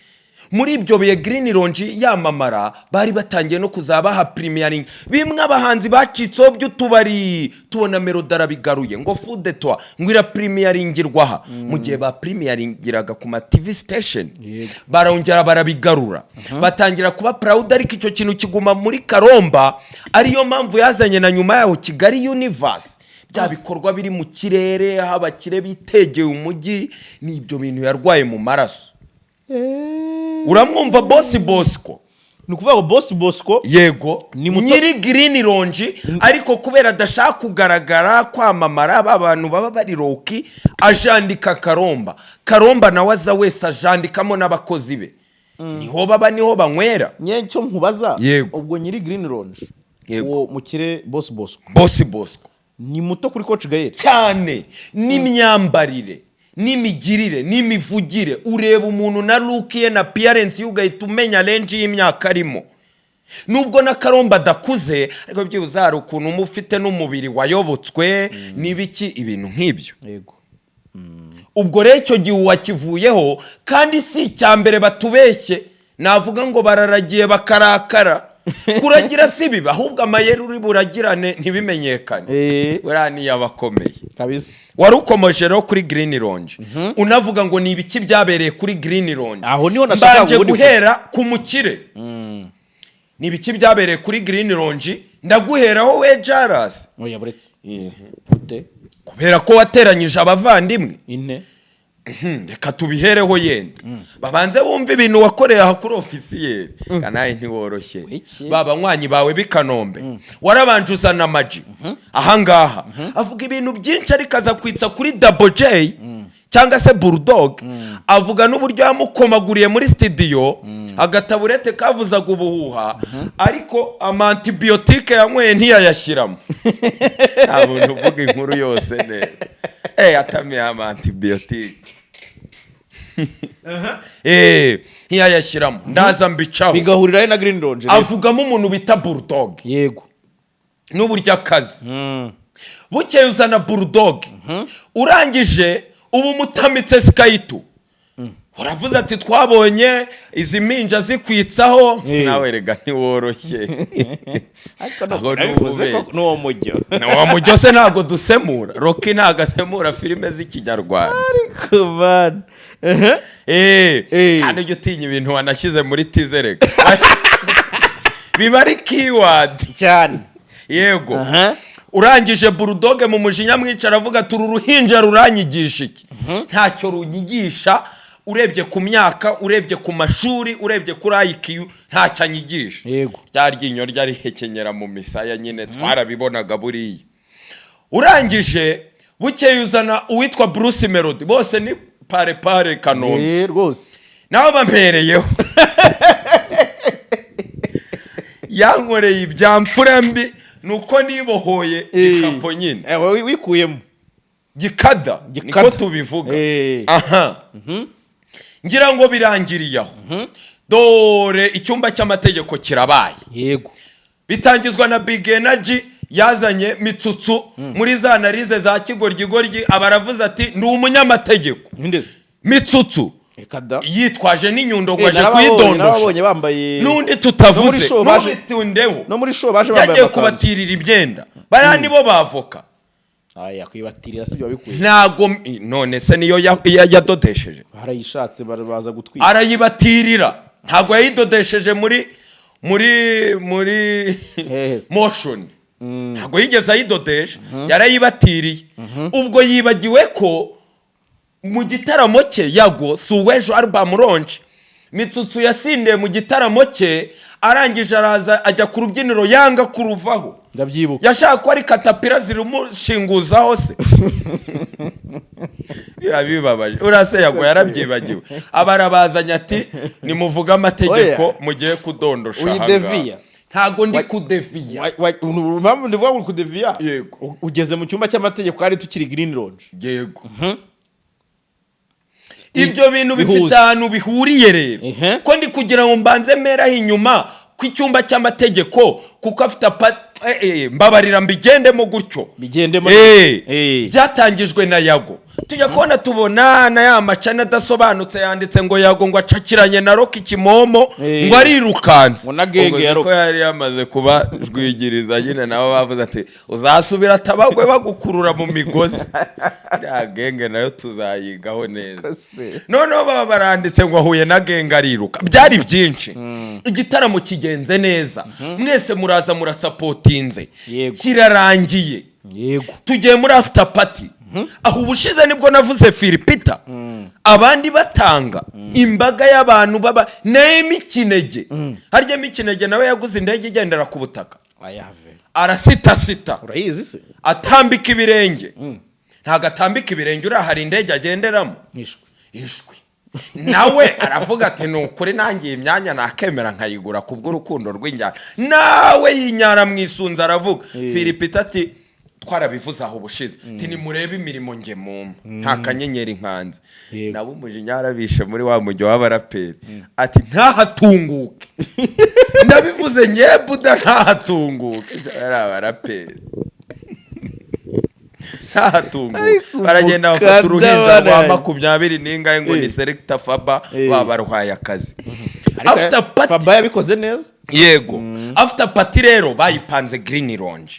Speaker 1: Muri ibyo biye Green Lounge yamamara bari batangiye no kuzabaha premiering. Bimwe abahanzi bacitseho by'utubari tubona Melody arabigaruye ngo Food Tour ngwira premieringirwaha mu gihe ba premieringiraga ku ma TV station. Barongera barabigarura batangira kuba proud, ariko icyo kintu kiguma muri Karomba. Ariyo mpamvu yazanye na nyuma yaho Kigali Universe bya bikorwa biri mu kirere, aho abakire bitegeye umujyi. Ni ibyo bintu yarwaye mu maraso. Uramwumva Boss Bosco?
Speaker 2: Nukuvuga ngo Boss Bosco
Speaker 1: yego ni nyiri Green Lounge, ariko kubera adashaka kugaragara kwamamara abantu baba bari roki ajandika Karomba. Karomba nawe aza wese ajandikamo n'abakozi be. Niho baba niho banywera.
Speaker 2: Nyecyo nkubaza ubwo nyiri Green Lounge uwo mukire Boss
Speaker 1: Bosco
Speaker 2: ni muto kuri Coach Gael
Speaker 1: cyane, n'imyambarire n'imigirire n'imivugire. Ureba umuntu na look ye na appearance ugahita umenya range y'imyaka arimo. Nubwo na Karomba dakuze, ariko byibuze hari ukuntu umufite n'umubiri wayobotswe n'ibiki ibintu nk'ibyo.
Speaker 2: Yego.
Speaker 1: Ubwo rero icyo gihe wakivuyeho, kandi si cyambere batubeshye. Navuga ngo bararagiye bakarakara. Kuragira si biba, ahubwo amayeri uri buragirane ntibimenyekane. Werani yabakomeye
Speaker 2: kabisa.
Speaker 1: Warukomoje rero kuri Green Lounge. Unavuga ngo ni ibiki byabereye kuri Green Lounge.
Speaker 2: Aho niho nashaka
Speaker 1: guhera ku mukire. Ni ibiki byabereye kuri Green Lounge, ndaguheraho we Jaras.
Speaker 2: Oya buretse. Ute?
Speaker 1: Kubera ko wateranyije abavandimwe.
Speaker 2: Ine.
Speaker 1: Reka tubihereho yenda. Babanze bumva ibintu wakoreye aha kuri officier. Kanaye ntiworoshye. Baba nywanyi bawe bikanombe. Warabanje uzana Maji. Aha ngaha avuga ibintu byinshi ariko aza kwitsa kuri Double J cyangwa se Bulldog. Avuga n'uburyo yamukomaguriye muri studio agataburete kavuzaga ubuhuha, ariko antibiotique yanyweye ntiyayashyiramo. Nta muntu uvuga inkuru yose neza. Atamiye antibiotique. Ntiyayashyiramo. Ndaza mbicaho.
Speaker 2: Bigahurirayo na Green Lounge.
Speaker 1: Avugamo umuntu bita Bulldog.
Speaker 2: Yego.
Speaker 1: N'uburyo akazi. Bukeye uzana Bulldog. Urangije ubu mutamitse Skytu. Uravuze ati twabonye izi minja zikwitsaho. Nawe rega ntiworoshye.
Speaker 2: Ariko navuze ko n'uwo mujyo.
Speaker 1: N'uwo mujyo se ntago dusemura. Rocky ntago asemura filime z'ikinyarwanda.
Speaker 2: Ariko man.
Speaker 1: Kandi ujye utinya ibintu wanashyize muri tizerega. Biba ari keyword
Speaker 2: cyane.
Speaker 1: Yego. Urangije Bulldog mu mujinya mwicara avuga turu ruhinja ruranyigisha iki? Ntacyo runyigisha. urebye ku myaka, urebye ku mashuri, urebye kuri IQ ntacyo anyigisha.
Speaker 2: Yego.
Speaker 1: Rya ryinyo ryarihekenyera mu misaya nyine twarabibonaga buriya. Urangije bukeye uzana uwitwa Bruce Melody, bose ni pare Kanombe.
Speaker 2: Rwose.
Speaker 1: Naho bampereyeho. Yankoreye ibyamfura mbi nuko nibohoye ikapo nyine.
Speaker 2: Wikuyemo.
Speaker 1: Gikada. Niko tubivuga. Aha. Ngira ngo birangiriye aho. Dore icyumba cy'amategeko kirabaye.
Speaker 2: Yego.
Speaker 1: Bitangizwa na Big Energy yazanye Mitsutsu muri za analize za kigoryi abaravuze ati ndi umunyamategeko.
Speaker 2: Ndese.
Speaker 1: Mitsutsu yitwaje n'inyundo ngo aje
Speaker 2: kuyidondosha.
Speaker 1: Nundi tutavuze.
Speaker 2: No muri show baje bambaye.
Speaker 1: Yagiye kubatirira imyenda. Bariya nibo bavoka.
Speaker 2: Aya kwibatirira sibyo babikuye.
Speaker 1: Ntago none se niyo yadodesheje.
Speaker 2: Barayishatse baza gutwika.
Speaker 1: Arayibatirira. Ntago yayidodesheje muri motion. Ntago yigeze ayidodesha. Yarayibatiriye. Ubwo yibagiwe ko mu gitaramo cye Yago Suwejo album launch Mitsutsu yasindiye mu gitaramo cye arangije araza ajya ku rubyiniro yanga kuruvaho.
Speaker 2: Ndabyibuka.
Speaker 1: Yashaka ko ari katapira zirumushinguzaho se. Yabibabaje. Urase Yago yarabyibagiwe. Abarabazanya ati nimuvuga amategeko mugiye kudondosha hanga.
Speaker 2: Uyideviya.
Speaker 1: Ntago ndi kudeviya.
Speaker 2: Mpamvu ndivuga uri kudeviya.
Speaker 1: Yego.
Speaker 2: Ugeze mu cyumba cy'amategeko kandi tukiri Green Lodge.
Speaker 1: Yego. Ibyo bintu bifite ahantu bihuriye rero. Ko ndi kugira ngo mbanze meraho inyuma ku icyumba cy'amategeko kuko afite mbabarira mbigendemo gutyo.
Speaker 2: Bigendemo.
Speaker 1: Byatangijwe na Yago. Tujya kubona tubona na ya macana adasobanutse yanditse ngo Yago ngo acakiranye na Rock Kimomo ngo arirukanze. Ubwo ko yari yamaze kuba jwigiriza nyine nabo bavuze ati uzasubira tabagwe bagukurura mu migozi. Ya genge nayo tuzayigaho neza. Noneho baba baranditse ngo ahuye na genge ariruka. Byari byinshi. Igitaramo kigenze neza. Mwese muraza murasapotinze. Kirarangiye.
Speaker 2: Yego.
Speaker 1: Tugiye muri after party. Aho ubushize nibwo navuze Philipita. Abandi batanga imbaga y'abantu baba n'emikinege. Harya mikinege nawe yaguze indege igendera ku butaka. Arasita.
Speaker 2: Urayizi se?
Speaker 1: Atambika ibirenge. Ntago atambika ibirenge hari indege agenderamo. Ishwi. Nawe aravuga ati nukuri nangiye imyanya nakemera nkayigura kubw'urukundo rw'injyana. Nawe yinyara mwisunza aravuga. Philipita ati twarabivuze aho bushize ati nimurebe imirimo nge mumpa nta kanyenyeri nkanze. Nabo umujinya yarabishe muri wa mujyo w'abaraperi ati ntahatunguke. Ndabivuze nyebuda ntahatunguke. Ari abaraperi ntahatunguke. Baragenda bafata uruhinja rwa 20 n'ingahe ngo ni Selector Faba babarwaye akazi. After party
Speaker 2: Faba yabikoze neza.
Speaker 1: Yego. After party rero bayipanze Green Lounge.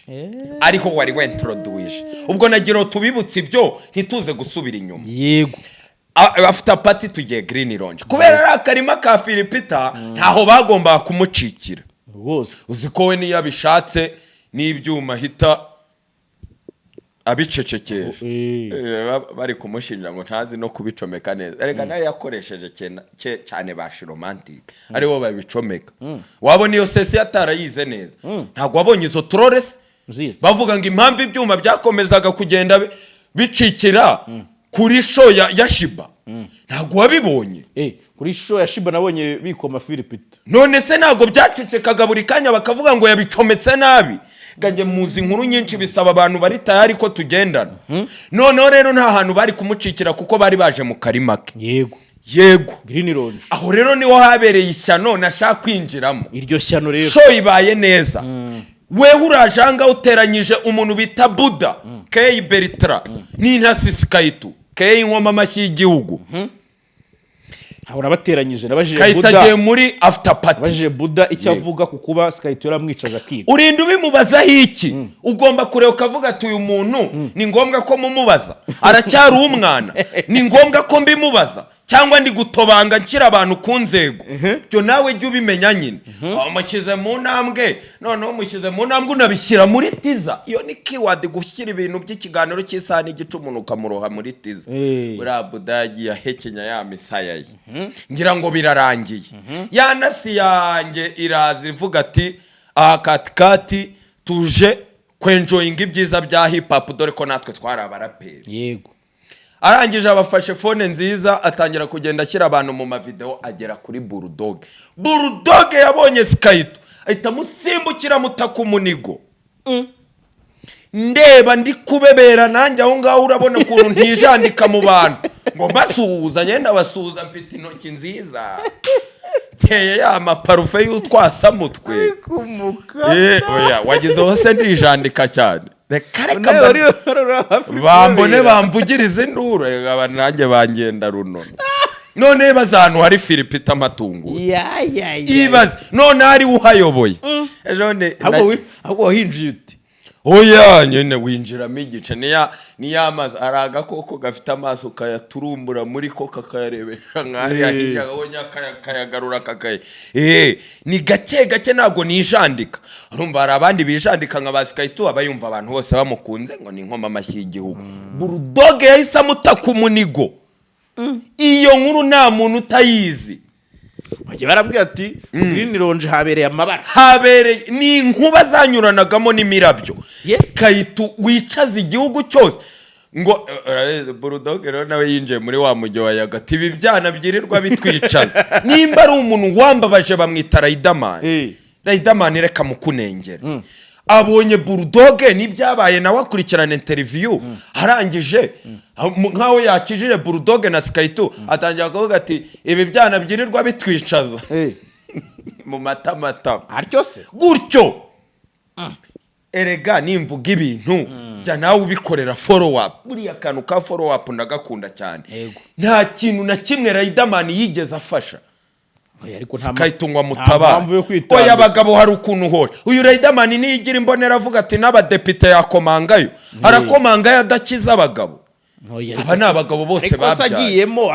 Speaker 1: Ariho wari wentroduce. Ubwo nagira tubibutse ibyo ntituze gusubira inyuma.
Speaker 2: Yego.
Speaker 1: After party tugiye Green Lounge. Kubera akarima ka Philipita ntaho bagomba kumucikira.
Speaker 2: Rwose.
Speaker 1: Uziko we niyo abishatse n'ibyuma hita abicecekeje. Bari kumushinja ngo ntazi no kubicomeka neza. Erega nayo yakoresheje cyane bashi romantic. Aribo babicomeka. Wabona iyo sesi atarayize neza. Ntago wabonye izo trolls bavuga ngo impamvu ibyuma byakomezaga kugenda bicikira kuri show ya Shiba. Ntago wabibonye.
Speaker 2: Kuri show ya Shiba nabonye bikoma Philipita.
Speaker 1: None se ntago byacicekaga buri kanya bakavuga ngo yabicometse nabi. Ganje muzi inkuru nyinshi bisaba abantu bari tayari ko tugendana. Noneho rero nta hantu bari kumucikira kuko bari baje mu karimake. Yego.
Speaker 2: Green Lounge.
Speaker 1: Aho rero niho habereye ishyano nashaka kwinjiramo.
Speaker 2: Iryo shyano rero.
Speaker 1: Show ibaye neza. Wewe urajanga uteranyije umuntu bita Buda, K Bertra, n'intasi Skaitu, K inkoma amashyi y'igihugu.
Speaker 2: Ahora bateranyije nabajije
Speaker 1: Buda. Skaitu muri after party.
Speaker 2: Nabajije Buda icyo avuga kukuba Skaitu yaramwicaza akiba.
Speaker 1: Urinda ubimubaza iki? Ugomba kureba ukavuga ati uyu muntu ni ngombwa ko mumubaza. Aracyari umwana. Ni ngombwa ko mbimubaza. cyangwa ndi gutobanga nshyira abantu ku nzego byo nawe jya ubimenya nyine umushyize mu ntambwe noneho umushyize mu ntambwe unabishyira muri tiza iyo ni keyword gushyira ibintu by'ikiganiro cy'isaha n'igice umuntu ukamuroha muri tiza buriya budagi yahekenya ya misaya ye ngira ngo birarangiye ya nasi yanjye iraza ivuga ati aha katikati tuje kwenjoyinga ibyiza bya hip hop dore ko natwe twari abaraperi
Speaker 2: yego
Speaker 1: arangije abafashe fone nziza atangira kugenda ashyira abantu mu mavideo agera kuri Bulldog yabonye Skyto ahita musimbukira mutaka umunigo ndeba ndi kubebera nanjye aho ngaho urabona ukuntu ntijandika mu bantu ngo basuhuza ngenda basuhuza mfite intoki nziza teye ya maparufe y'utwasamutwe oya wagize hose ndijandika cyane reka bambone bamvugiriza induru nanjye bangenda runo none baza ahantu hari Philipita amatungo ibaze none ari uhayoboye
Speaker 2: ahubwo wahinjiye uti
Speaker 1: oya nyine winjiramo igice niya amazi ari agakoko gafite amaso kayaturumbura muri ko kakayarebesha nk'ariya hirya kayagarura kakaye ni gake ntabwo nijandika urumva hari abandi bijandika nka basikayitu abayumva abantu bose bamukunze ngo ni inkoma amashyi y'igihugu Bulldog yahise amutaka umunigo iyo nkuru nta muntu utayizi
Speaker 2: bajya barambwira ati Green Lounge habereye amabara
Speaker 1: habereye ni inkuba zanyuranagamo n'imirabyo Skyto wicaza igihugu cyose ngo Bulldog rero nawe yinjiye muri wa mujyi wa Yagati ibi byana byirirwa bitwicaza nimba ari umuntu wambabaje bamwita Riderman reka mukunengera abonye Bulldog n'ibyabaye nawe akurikirana interview arangije nkaho yakijije Bulldog na Skyto atangira kuvuga ati ibi byana byirirwa bitwicaza mu matamata
Speaker 2: aryo se
Speaker 1: gutyo erega nimvuga ibintu jya nawe ubikorera follow up buriya kantu ka follow up ndagakunda cyane nta kintu na kimwe Riderman yigeze afasha Skyto ngo mutabara oya abagabo hari ukuntu hora uyu Riderman niyigira imbonera avuga ati n'abadepite yakomangayo arakomangayo adakiza abagabo aba ni abagabo bose babyaye
Speaker 2: agiyemo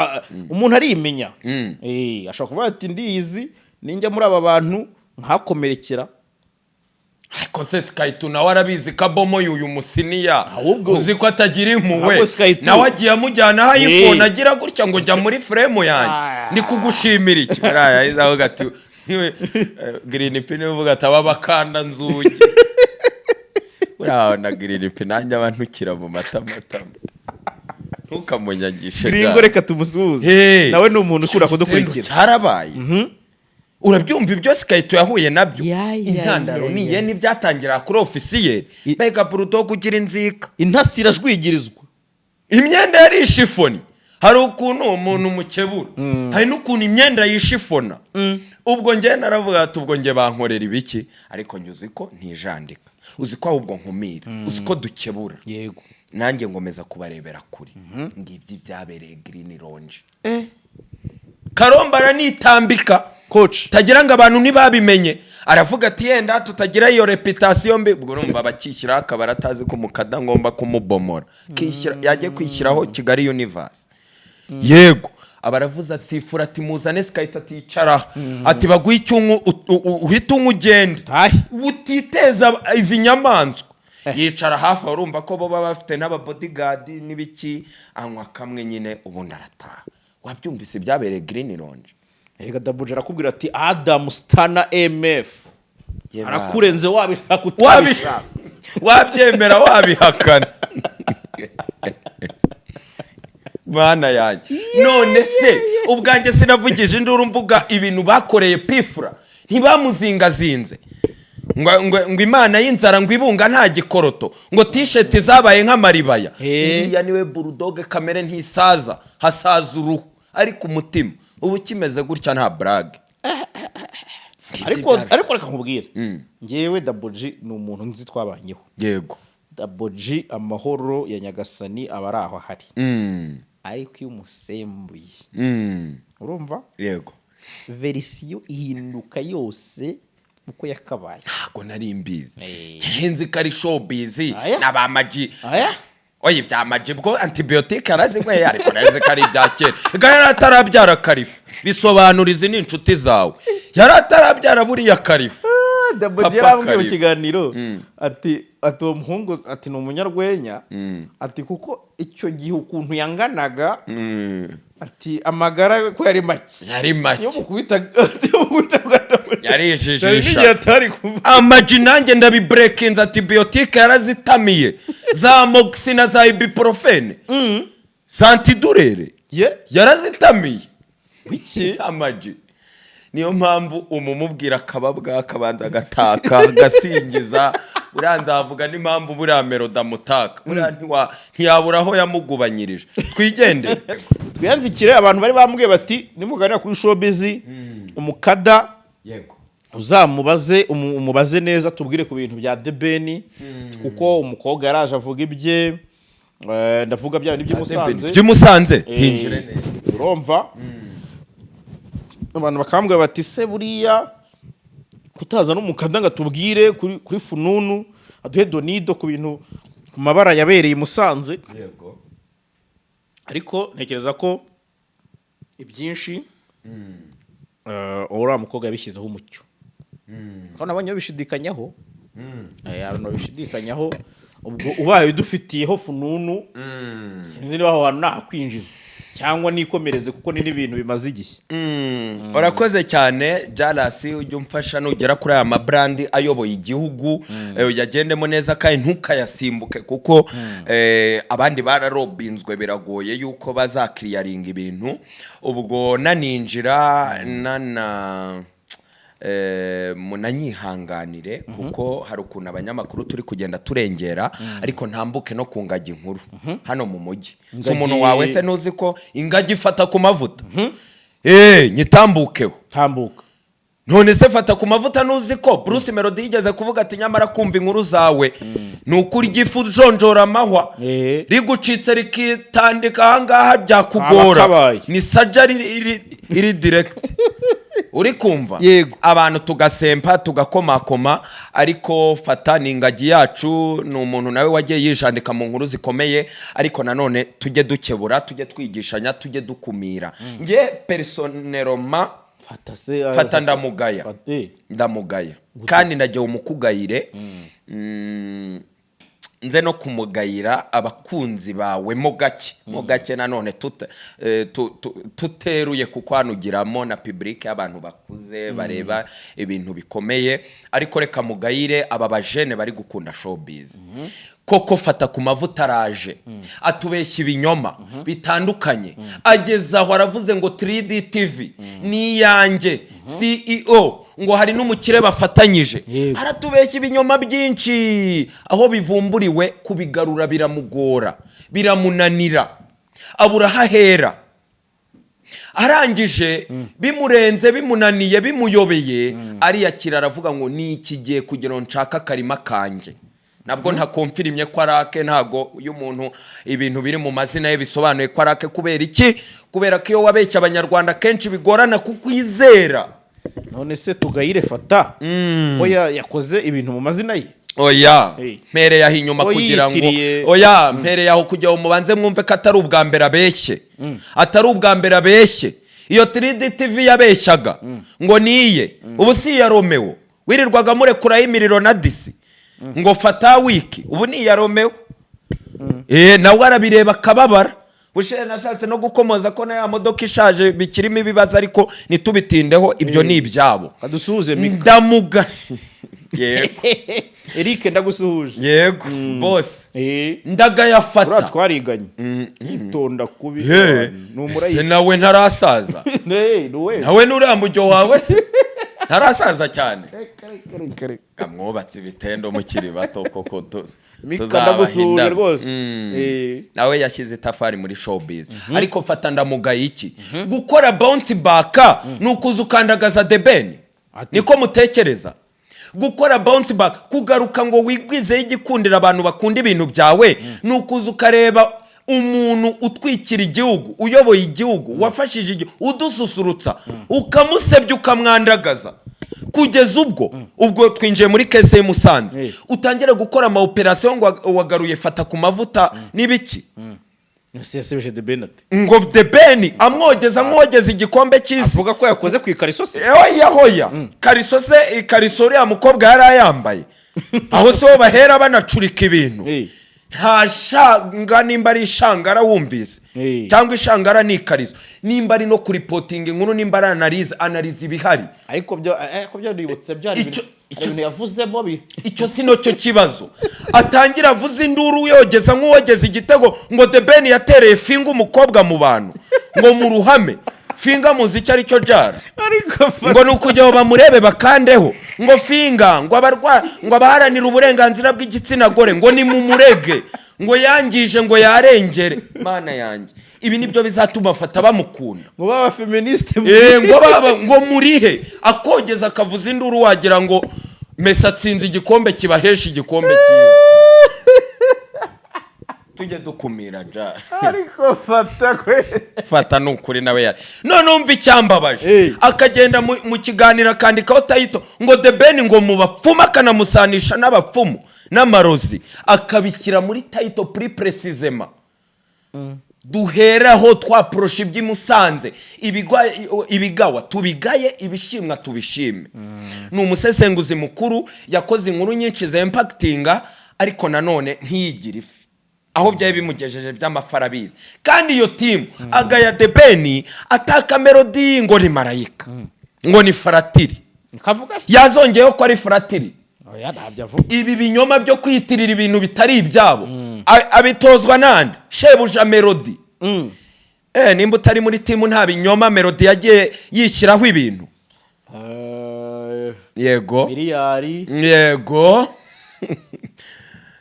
Speaker 2: umuntu arimenya ashobora kuvuga ati ndiyizi ninjya muri aba bantu nkakomerekera
Speaker 1: ariko se Skyto nawe arabizi kabomo uyu musiniya uzi ko atagira impuhwe nawe agiye amujyana aho iPhone agira gutya ngo jya muri frame yanjye ndi kugushimira iki buriya yahise avuga ati Green P uvuga ati abakanda nzugi buriya na Green P nanjye abantukira mu matamatama ntukamunyagishe
Speaker 2: Gringo reka tumusuhuze nawe ni umuntu ukura kudukurikira
Speaker 1: cyarabaye urabyumva ibyo Skyto yahuye nabyo intandaro niye n'ibyatangira kuri officier mbega Bulldog ugira inzika
Speaker 2: intasi irajwigirizwa
Speaker 1: imyenda yari ishifoni hari ukuntu umuntu mukebura hari n'ukuntu imyenda yishifona ubwo nge naravuga ati ubwo nge bankorera ibiki ariko njye uzi ko ntijandika uzi ko ahubwo nkumira uzi ko dukebura
Speaker 2: yego
Speaker 1: nanjye ngomeza kubarebera kuri ngibyi byabereye Green Lounge Karomba aranitambika
Speaker 2: coach
Speaker 1: tagira ngo abantu ntibabimenye aravuga ati yenda tutagira iyo reputation mbi ubwo urumva bakishyira akabara atazi ko mukada ngomba kumubomora kishyira yagiye kwishyiraho Kigali Universe yego abaravuza sifura ati muzane Skyto aticara ati baguha icyungu uhita ugende utiteza izi nyamanzwa yicara hafi urumva ko bo baba bafite n'aba bodyguard n'ibiki anywa kamwe nyine ubundi arataha wabyumvise byabereye Green Lounge
Speaker 2: reka Dabuja arakubwira ati Adam Stana MF arakurenze wabishaka utabishaka
Speaker 1: wabyemera wabihakana bana yanjye none se ubwanjye sinavugije induru mvuga ibintu bakoreye Pifura ntibamuzingazinze ngo imana y'inzara ngo ibunga nta gikoroto ngo t-shirt zabaye nk'amaribaya iya niwe Bulldog kamere ntisaza hasaza uruhu ariko umutima ubu kimeze gutya nta brag
Speaker 2: ariko reka nkubwire ngewe Dabuji ni umuntu nzi twabanyeho
Speaker 1: yego
Speaker 2: Dabuji amahoro ya Nyagasani abari aho hari ariko iyo umusembuye urumva
Speaker 1: yego
Speaker 2: verisiyo ihinduka yose uko yakabaye
Speaker 1: ntago nari mbizi nzi ko ari showbiz n'abamaji oya ibya Ama-G bwo antibiotique arazinyweye ariko narenze kari ibya kera yari atarabyara Kalifa bisobanura izi ni inshuti zawe yari atarabyara buriya Kalifa
Speaker 2: Double J yarambwiye mu kiganiro ati uwo muhungu ati ni umunyarwenya ati kuko icyo gihe ukuntu yanganaga ati amagara ko yari make yo mukubita
Speaker 1: yarijijisha Ama-G nanjye ndabibreakinze antibiotique yarazitamiye za moxi na za ibuprofene santidurere yarazitamiye
Speaker 2: biki
Speaker 1: Ama-G niyo mpamvu umumubwira akababwa akabanza agataka agasingiza uranza avuga n'impamvu buriya Melody amutaka ntiyabura aho yamugubanyirije twigendere
Speaker 2: twiyanzikire abantu bari bambwiye bati nimuganira kuri showbiz umukada
Speaker 1: yego
Speaker 2: umubaze neza tubwire ku bintu bya The Ben kuko umukobwa yaraje avuga ibye ndavuga bya bintu
Speaker 1: by'Musanze hinjire neza
Speaker 2: urumva abantu bakambwira bati se buriya kutaza n'umukada ngo tubwire kuri fununu aduhe donido ku bintu ku mabara yabereye Musanze
Speaker 1: yego
Speaker 2: ariko ntekereza ko ibyinshi uriya mukobwa yabishyizeho umucyo ko nabonye babishidikanyaho abantu babishidikanyaho ubwo ubaye udufitiyeho fununu sinzi niba aho hantu nahakwinjiza cyangwa nikomereze kuko ni n'ibintu bimaze igihe
Speaker 1: urakoze cyane Jarasi ujye umfasha nugera kuri aya mabrandi ayoboye igihugu yagendemo neza kandi ntukayasimbuke kuko abandi bararobinzwe biragoye yuko bazakiriyaringa ibintu ubwo naninjira munanyihanganire kuko hari ukuntu abanyamakuru turi kugenda turengera ariko ntambuke no ku ngagi nkuru hano mu mujyi so umuntu wawe se nuzi ko ingagi ifata ku mavuta nyitambukeho
Speaker 2: tambuka
Speaker 1: none se fata ku mavuta nuzi ko Bruce Melody yigeze kuvuga ati nyamara kumva inkuru zawe nukuri gifu jonjora amahwa rigucitse rikitandika ahangaha byakugora ni surgery iri direct uri kumva abantu tugasempa tugakomakoma ariko fata ni ingagi yacu ni umuntu nawe wagiye yijandika mu nkuru zikomeye ariko nanone tujye dukebura tujye twigishanya tujye dukumira nge personnellement fata ndamugaya kandi nagiye umukugayire nze no kumugayira abakunzi bawe mo gake nanone tuteruye kuko hanugiramo na public y'abantu bakuze bareba ibintu bikomeye ariko reka mugayire aba bajene bari gukunda showbiz koko fata ku mavuta araje atubeshya ibinyoma bitandukanye ageza aho aravuze ngo 3D TV ni yanjye CEO ngo hari n'umukire bafatanyije aratubeshya ibinyoma byinshi aho bivumburiwe kubigarura biramugora biramunanira abura hahera arangije bimurenze bimunaniye bimuyobeye ariyakira aravuga ngo ni ikigiye kugira ngo nshaka karima kanje nabwo nta konfirimye ko arake ntago uyu muntu ibintu biri mu mazina ye bisobanuye ko arake kubera iki kubera ko iyo wabeshya abanyarwanda kenshi bigorana kukwizera
Speaker 2: none se tugayire fata oya yakoze ibintu mu mazina ye
Speaker 1: oya mpere yaho inyuma kugira ngo oya mpere yaho kugira ngo mubanze mwumve ko atari ubwa mbere abeshye atari ubwa mbere abeshye iyo 3D TV yabeshyaga ngo niye ubu si iya Romeo wirirwaga murekuraho imiriro na disi ngo fata wiki ubu ni iya Romeo nawe arabireba akababara bushere nashatse no gukomoza ko na ya modoka ishaje bikirimo ibibazo ariko nitubitindeho ibyo ni ibyabo
Speaker 2: kadusuhuze
Speaker 1: ndamuga yego
Speaker 2: Eric ndagusuhuje
Speaker 1: yego boss ndagayafata
Speaker 2: ura twariganye yitonda kubi
Speaker 1: numurayi se nawe ntarasaza nawe nuramujyo wawe ntarasaza cyane kamwubatse ibitendo mukiri bato koko
Speaker 2: tuzabahinda rwose
Speaker 1: nawe yashyize itafari muri showbiz ariko fata ndamugaye iki gukora bounce back nukuza ukandagaza The Ben niko mutekereza gukora bounce back kugaruka ngo wigwize igikundira abantu bakunda ibintu byawe nukuza ukareba umuntu utwikira igihugu uyoboye igihugu wafashije igihugu udususurutsa ukamusebya ukamwandagaza kugeza ubwo twinjiye muri kese y'i Musanze utangira gukora ama operation ngo wagaruye fata ku mavuta n'ibiki
Speaker 2: yasebeje The Ben ati
Speaker 1: ngo The Ben amwogeza igikombe cy'isi
Speaker 2: avuga ko yakoze ku ikariso se
Speaker 1: hoya kariso se ikariso uriya mukobwa yari ayambaye aho se bahera banacurika ibintu nta shanga nimba ari ishangara wumvise cyangwa ishangara ni ikariso nimba ari no kuripotinga inkuru nimba ari analize ibihari
Speaker 2: ariko byo nibutse byari ibintu yavuzemo
Speaker 1: icyo sino cyo kibazo atangira avuza induru yogeza nk'uwogeza igitego ngo The Ben yatereye finga umukobwa mu bantu ngo mu ruhame finga muzi icyo ari cyo jara ngo nukujya bamurebe bakandeho ngo finga ngo abaharanira uburenganzira bw'igitsina gore ngo ni mu murege ngo yangije ngo yarengere mana yanjye ibi nibyo bizatuma afata bamukunda
Speaker 2: ngo baba feministe
Speaker 1: ngo murihe akogeza akavuza induru wagira ngo Messi atsinze igikombe kibahesha igikombe cyiza tujye dukumira ja
Speaker 2: ariko
Speaker 1: fata nukuri nawe yari none umva icyambabaje akagenda mu kiganiro akandikaho tayito ngo The Ben ngo mu bapfumu akanamusanisha n'abapfumu n'amarozi akabishyira muri tayito precisement duheraho twaporosha iby'i Musanze ibigawa tubigaye ibishimwa tubishime ni umusesenguzi mukuru yakoze inkuru nyinshi za impactinga ariko nanone ntiyigire ifi aho byaye bimugejeje by'amafarabizi kandi iyo timu agaya The Ben ataka melody ngo ni marayika ngo ni faratiri yazongeyeho ko ari faratiri ibi binyoma byo kwiyitirira ibintu bitari ibyabo abitozwa nande shebuja melody nimba utari muri timu nta binyoma melody yagiye yishyiraho ibintu yego
Speaker 2: miliyari
Speaker 1: yego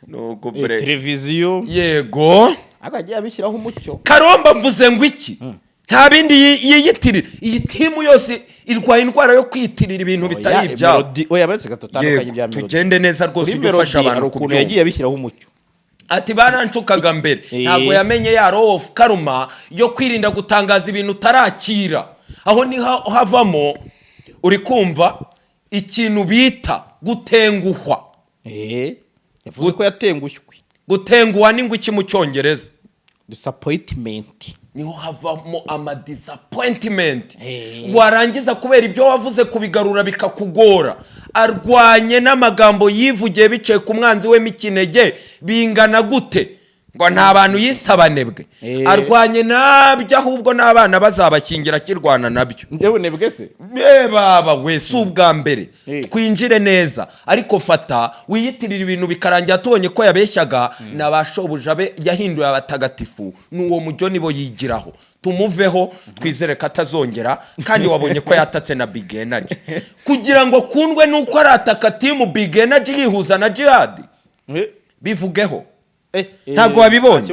Speaker 2: nuko televiziyo
Speaker 1: yego
Speaker 2: agagiye abishyiraho umucyo
Speaker 1: Karomba mvuze ngo iki nta bindi yiyitirira iyi timu yose irwaye indwara yo kwiyitirira ibintu bitari ibyabo
Speaker 2: yabatse gatotandukanye bya melody
Speaker 1: tugende neza rwose dufasha abantu
Speaker 2: kubyumva yagiye abishyiraho umucyo
Speaker 1: ati barancukaga mbere ntabwo yamenye ya law of karma yo kwirinda gutangaza ibintu utarakira aho ni havamo uri kumva ikintu bita gutenguhwa
Speaker 2: yavuze ko yatengushywe
Speaker 1: gutenguhwa ni ngwiki mu cyongereza
Speaker 2: disappointment
Speaker 1: niho havamo ama disappointment warangiza kubera ibyo wavuze kubigarura bikakugora arwanye n'amagambo yivugiye bicaye ku mwanzi we mikinege bingana gute ngo nta bantu yisabanebwe arwanye nabyo ahubwo n'abana bazabakingira kirwana nabyo
Speaker 2: ndebunebwe se
Speaker 1: baba we si ubwa mbere twinjire neza ariko fata wiyitirira ibintu bikarangira tubonye ko yabeshyaga n'abashobuja be yahinduye abatagatifu n'uwo mujyo nibo yigiraho tumuveho twizere ko atazongera kandi wabonye ko yatatse na Big Energy kugira ngo kundwe nuko arataka timu Big Energy yihuza na Jihad bivugeho ntago wabibonye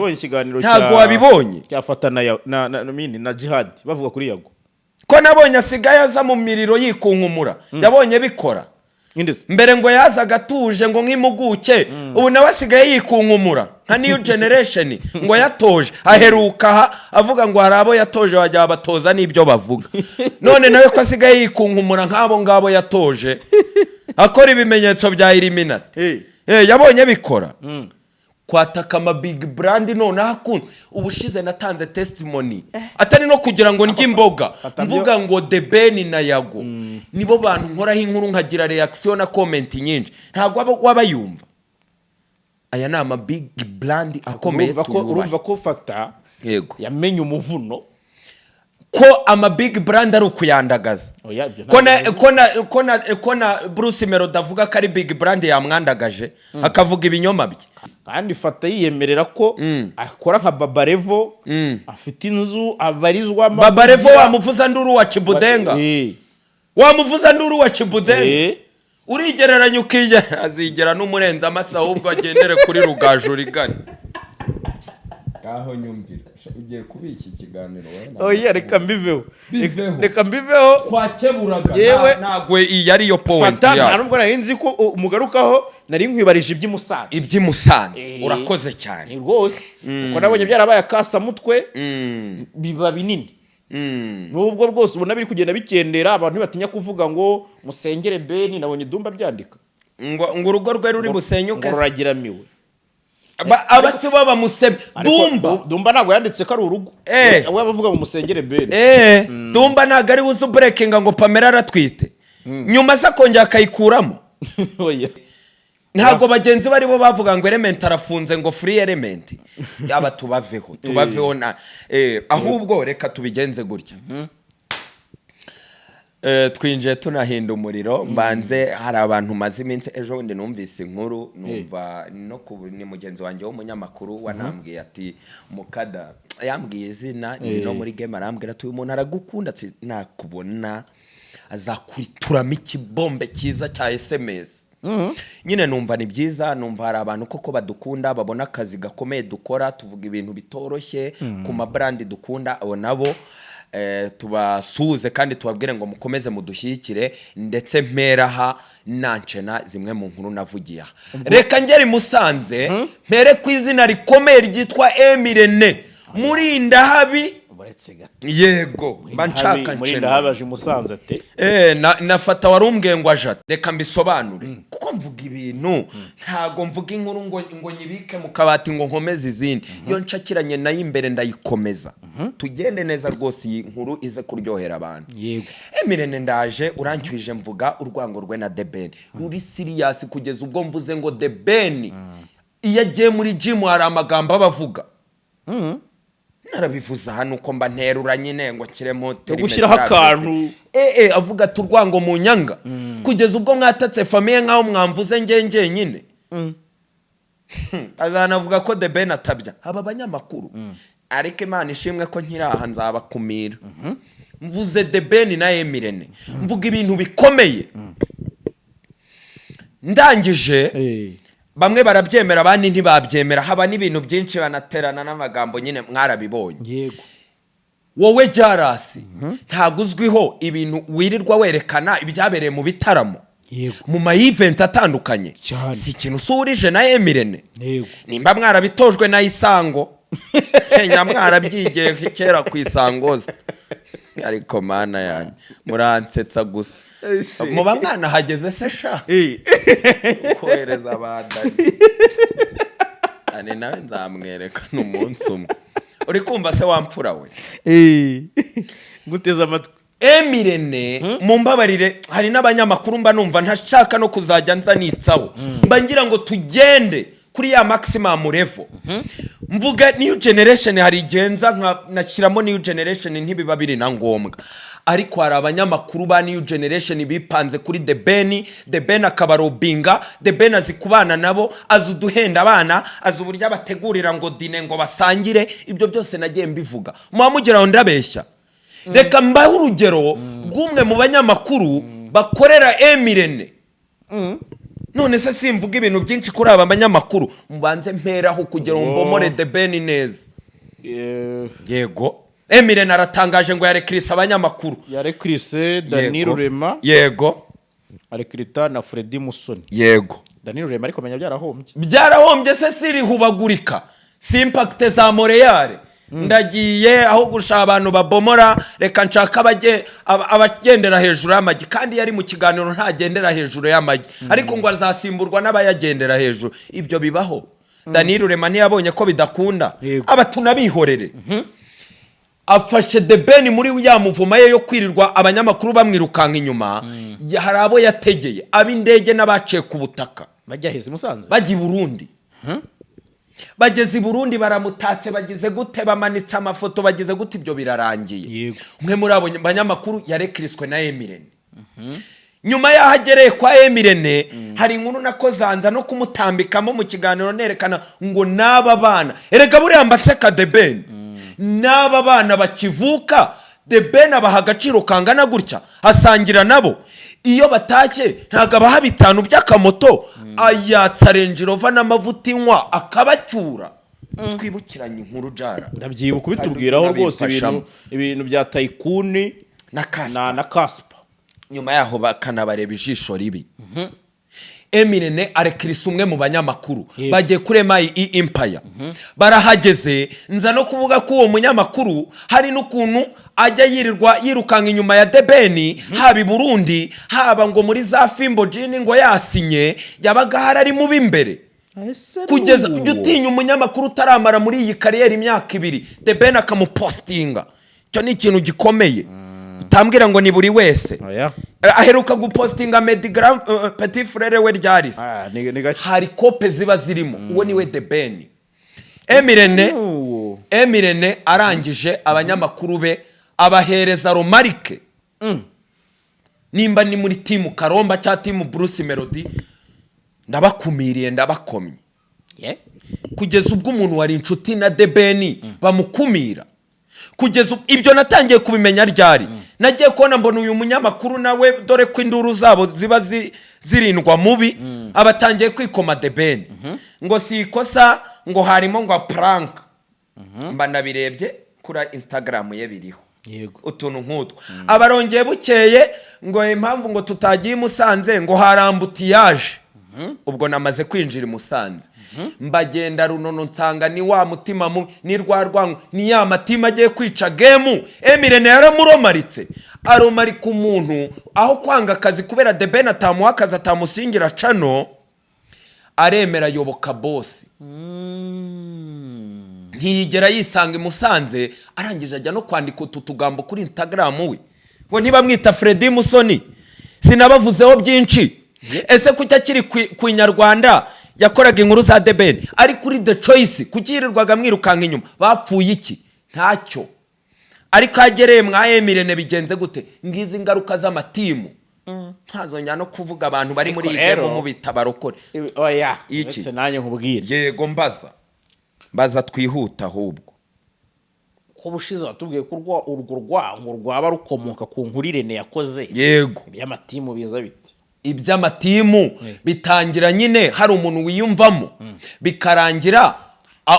Speaker 1: ntago wabibonye
Speaker 2: cyafata na Jihad bavuga kuri Yago
Speaker 1: ko nabonye asigaye aza mu miriro yikunkumura yabonye bikora mbere ngo yazaga atuje ngo nk'impuguke ubu nawe asigaye yikunkumura nka new generation ngo yatoje aheruka avuga ngo hari abo yatoje bajya batoza n'ibyo bavuga none nawe ko asigaye yikunkumura nk'abo ngabo yatoje akora ibimenyetso bya Illuminati yabonye bikora kwataka ama big brand none hakunda ubushize natanze testimony atari no kugira ngo njye imboga mvuga ngo The Ben na Yago nibo bantu nkoraho inkuru nkagira reaction na comment nyinshi ntago wabayumva aya ni ama big brand akomeye
Speaker 2: urumva ko factor
Speaker 1: yego
Speaker 2: yamenye umuvuno
Speaker 1: ko ama big brand ari ukuyandagaza ko na Bruce Melody avuga ko ari big brand yamwandagaje akavuga ibinyoma bye
Speaker 2: kandi fata yiyemerera ko akora nka Babarevo afite inzu abarizwamo
Speaker 1: Babarevo wamuvuza nduru wa Chibudenga wamuvuza nduru wa Chibudenga urigereranya ukigera azigera n'umurenza amasa ahubwo agendere kuri rugaju rigani gaho nyumvira ugiye kubiki ikiganiro
Speaker 2: oya reka mbiveho
Speaker 1: kwakeburaga yewe nagwe iyi ari yo point
Speaker 2: ya fata nubwo nahinzi ko umugarukaho nari nkwibarije
Speaker 1: iby'Imusanze urakoze cyane
Speaker 2: rwose uko nabonye byarabaye akasa mutwe biba binini nubwo rwose ubona biri kugenda bikendera abantu batinya kuvuga ngo musengere Ben. Nabonye Dumba byandika
Speaker 1: ngo urugo rwe ruri busenyuke,
Speaker 2: ruragiramiwe.
Speaker 1: abasi bo bamusebe.
Speaker 2: Dumba ntabwo yanditse ko ari urugo, we abavuga ngo musengere Ben.
Speaker 1: Dumba ntabwo ari uzi breakinga ngo Pamela aratwite nyuma se akongera akayikuramo. Ntabwo bagenzi bari bo bavuga ngo element arafunze ngo free element yaba tubaveho na ahubwo reka tubigenze gutya. Twinjiye tunahinda umuriro mbanze. Hari abantu maze iminsi ejo bundi numvise inkuru numva no ni mugenzi wanjye w'umunyamakuru wanambwiye ati Mukada yambwiye izina no muri game arambwira ati uyu muntu aragukunda nakubona azakurituramo ikibombe cyiza cya SMS. Nyine numva ni byiza, numva hari abantu koko badukunda babona akazi gakomeye dukora, tuvuga ibintu bitoroshye ku mabrandi dukunda, abo nabo tubasuhuze kandi tubabwire ngo mukomeze mudushyigikire, ndetse mperaha nancena zimwe mu nkuru navugiye. Reka ngeri Musanze mpere ku izina rikomeye ryitwa Emirene Murinda habi. Yego banshaka
Speaker 2: Murinda habaje Musanze ate
Speaker 1: nafata warumbwiye ngo ajate. Reka mbisobanure kuko mvuga ibintu ntago mvuga inkuru ngo nyibike mu kabati ngo nkomeze izindi. Iyo nshakiranye nayo imbere ndayikomeza. Tugende neza rwose iyi nkuru ize kuryohera abantu.
Speaker 2: Yego
Speaker 1: Emirene ndaje urancyuje mvuga urwango rwe na The Ben ruri serious kugeza ubwo mvuze ngo The Ben iyo agiye muri gym hari amagambo abavuga. Narabivuza hano uko mba nterura nyine ngo kiremo
Speaker 2: gushyiraho akantu
Speaker 1: avuga turwango mu nyanga kugeza ubwo mwatatse famille nkaho mwamvuze njye nyine. Azanavuga ko The Ben atabya aba banyamakuru. Ariko Imana ishimwe ko nkiraha nzabakumira. Mvuze The Ben na Emirene mvuga ibintu bikomeye. Ndangije bamwe barabyemera abandi ntibabyemera, haba n'ibintu byinshi banaterana n'amagambo nyine mwarabibonye.
Speaker 2: Yego
Speaker 1: wowe Jarasi ntago uzwiho ibintu wirirwa werekana ibyabereye mu bitaramo mu ma event atandukanye. Si ikintu usurije na Emirene. Nimba mwarabitojwe na Isango nyamwara byigiye kera ku Isango. Ariko mana yanjye muransetsa gusa. Muba mwana hageze se sha kohereza abadani ane nawe nzamwereka n'umunsi umwe. Uri kumva se wampfura we
Speaker 2: guteza amatwi.
Speaker 1: Emirene mumbabarire, hari n'abanyamakuru mba numva ntashaka no kuzajya nzanitsaho mba ngira ngo tugende kuri ya maximum level. Mvuga new generation hari genza nashyiramo new generation ntibiba biri na ngombwa, ariko hari abanyamakuru ba new generation bipanze kuri The Ben akabarobinga. The Ben azikubana nabo, azuduhenda abana, azuburya bategurira ngo dine ngo basangire. Ibyo byose nagiye mbivuga muamugeraho ndabeshya. Reka mbaho urugero rw'umwe mu banyamakuru bakorera Emirene. None se simvuga ibintu byinshi kuri aba banyamakuru, mubanze mperaho kugira ngo mbomore The Ben neza. Yego Emirene aratangaje ngo yarekrisa abanyamakuru.
Speaker 2: Yarekrise Daniel Rurema.
Speaker 1: Yego
Speaker 2: arekrita na Freddy Musoni.
Speaker 1: Yego
Speaker 2: Daniel Rurema ariko menya
Speaker 1: byarahombye se siri hubagurika. Si impact za Montreal. Ndagiye aho gusha abantu babomora, reka nshaka abagendera hejuru y'amagi, kandi yari mu kiganiro ntagendera hejuru y'amagi, ariko ngo azasimburwa n'abayagendera hejuru. Ibyo bibaho. Daniel Rurema ntiyabonye ko bidakunda, aba tunabihorere. Afashe The Ben muri ya muvuma ye yo kwirirwa abanyamakuru bamwirukanka inyuma. Hari abo yategeye ab'indege n'abaciye ku butaka
Speaker 2: bajya hezi Musanze,
Speaker 1: bajya i Burundi. Bageze i Burundi baramutatse, bagize gute, bamanitse amafoto, bagize gute, ibyo birarangiye. Umwe muri abo banyamakuru yarekriswe na Emirene. Nyuma yahagereye kwa Emirene hari inkuru nakozanza no kumutambikamo mu kiganiro nerekana ngo naba bana erega buri ambatseka The Ben naba bana bakivuka The Ben abaha agaciro kangana gutya, asangira nabo. Iyo batashye ntago abaha bitanu by'akamoto, ayatsa Range Rover n'amavuta inywa akabacyura. Twibukiranye inkuru Jara,
Speaker 2: ndabyibuka bitubwiraho rwose ibintu bya Tycoon na Casper.
Speaker 1: Nyuma yaho bakanabareba ijisho ribi. Emirene arekirisa umwe mu banyamakuru bagiye kuri MI Empire barahageze nza no kuvuga ko uwo munyamakuru hari n'ukuntu ajya yirirwa yirukanga inyuma ya Debeni haba i Burundi haba ngo muri za Fimbo Jini ngo yasinye yabaga hari mu bimbere kugeza utinya umunyamakuru utaramara muri iyi kariyeri imyaka 2 Debeni akamupostinga cyo ni ikintu gikomeye utambwira ngo ni buri wese aheruka gupostinga Medigram Petit Frere we ryaris hari kope ziba zirimo uwo niwe Debeni Emirene arangije abanyamakuru be abahereza Romarike nimba ni muri timu Karomba cya timu Bruce Melody ndabakumiriye ndabakomye kugeza ubwo umuntu wari inshuti na Debeni bamukumira kugeza ibyo natangiye kubimenya ryari nagiye kubona mbona uyu munyamakuru nawe dore ko induru zabo ziba zirindwa mubi abatangiye kwikoma Debeni ngo si ikosa ngo harimo ngo prank mba nabirebye kuri Instagram ye biriho utuntu nk'utwo abarongeye bukeye ngo impamvu ngo tutagiye Musanze ngo harambutiyaje ubwo namaze kwinjira Musanze mbagenda runono nsanga ni wa mutima ni rwango ni ya matima agiye kwica game Emirene yaramuromaritse aromarika umuntu aho kwanga akazi kubera Debeni atamuha akazi atamusingira cano aremera yoboka boss ntiyigera yisanga Musanze arangije ajya no kwandika utugambo kuri Instagram we ngo ntibamwita Freddy Musoni sinabavuzeho byinshi ese kucya kiri ku Inyarwanda yakoraga inkuru za Debeni ari kuri The Choice kukirirwaga mwirukanka inyuma bapfuye iki ntacyo ariko agereye mwa Emirene bigenze gute ngizi ingaruka z'amatimu ntazongera no kuvuga abantu bari muri igemo mu bitabarokore
Speaker 2: oya iki nanye nkubwire
Speaker 1: yego mbaza twihuta ahubwo
Speaker 2: ko bushize watubwiye ko urwo rwango rwaba rukomoka ku nkurirene yakoze
Speaker 1: yego
Speaker 2: by'amatimu biza bite
Speaker 1: iby'amatimu bitangira nyine hari umuntu wiyumvamo bikarangira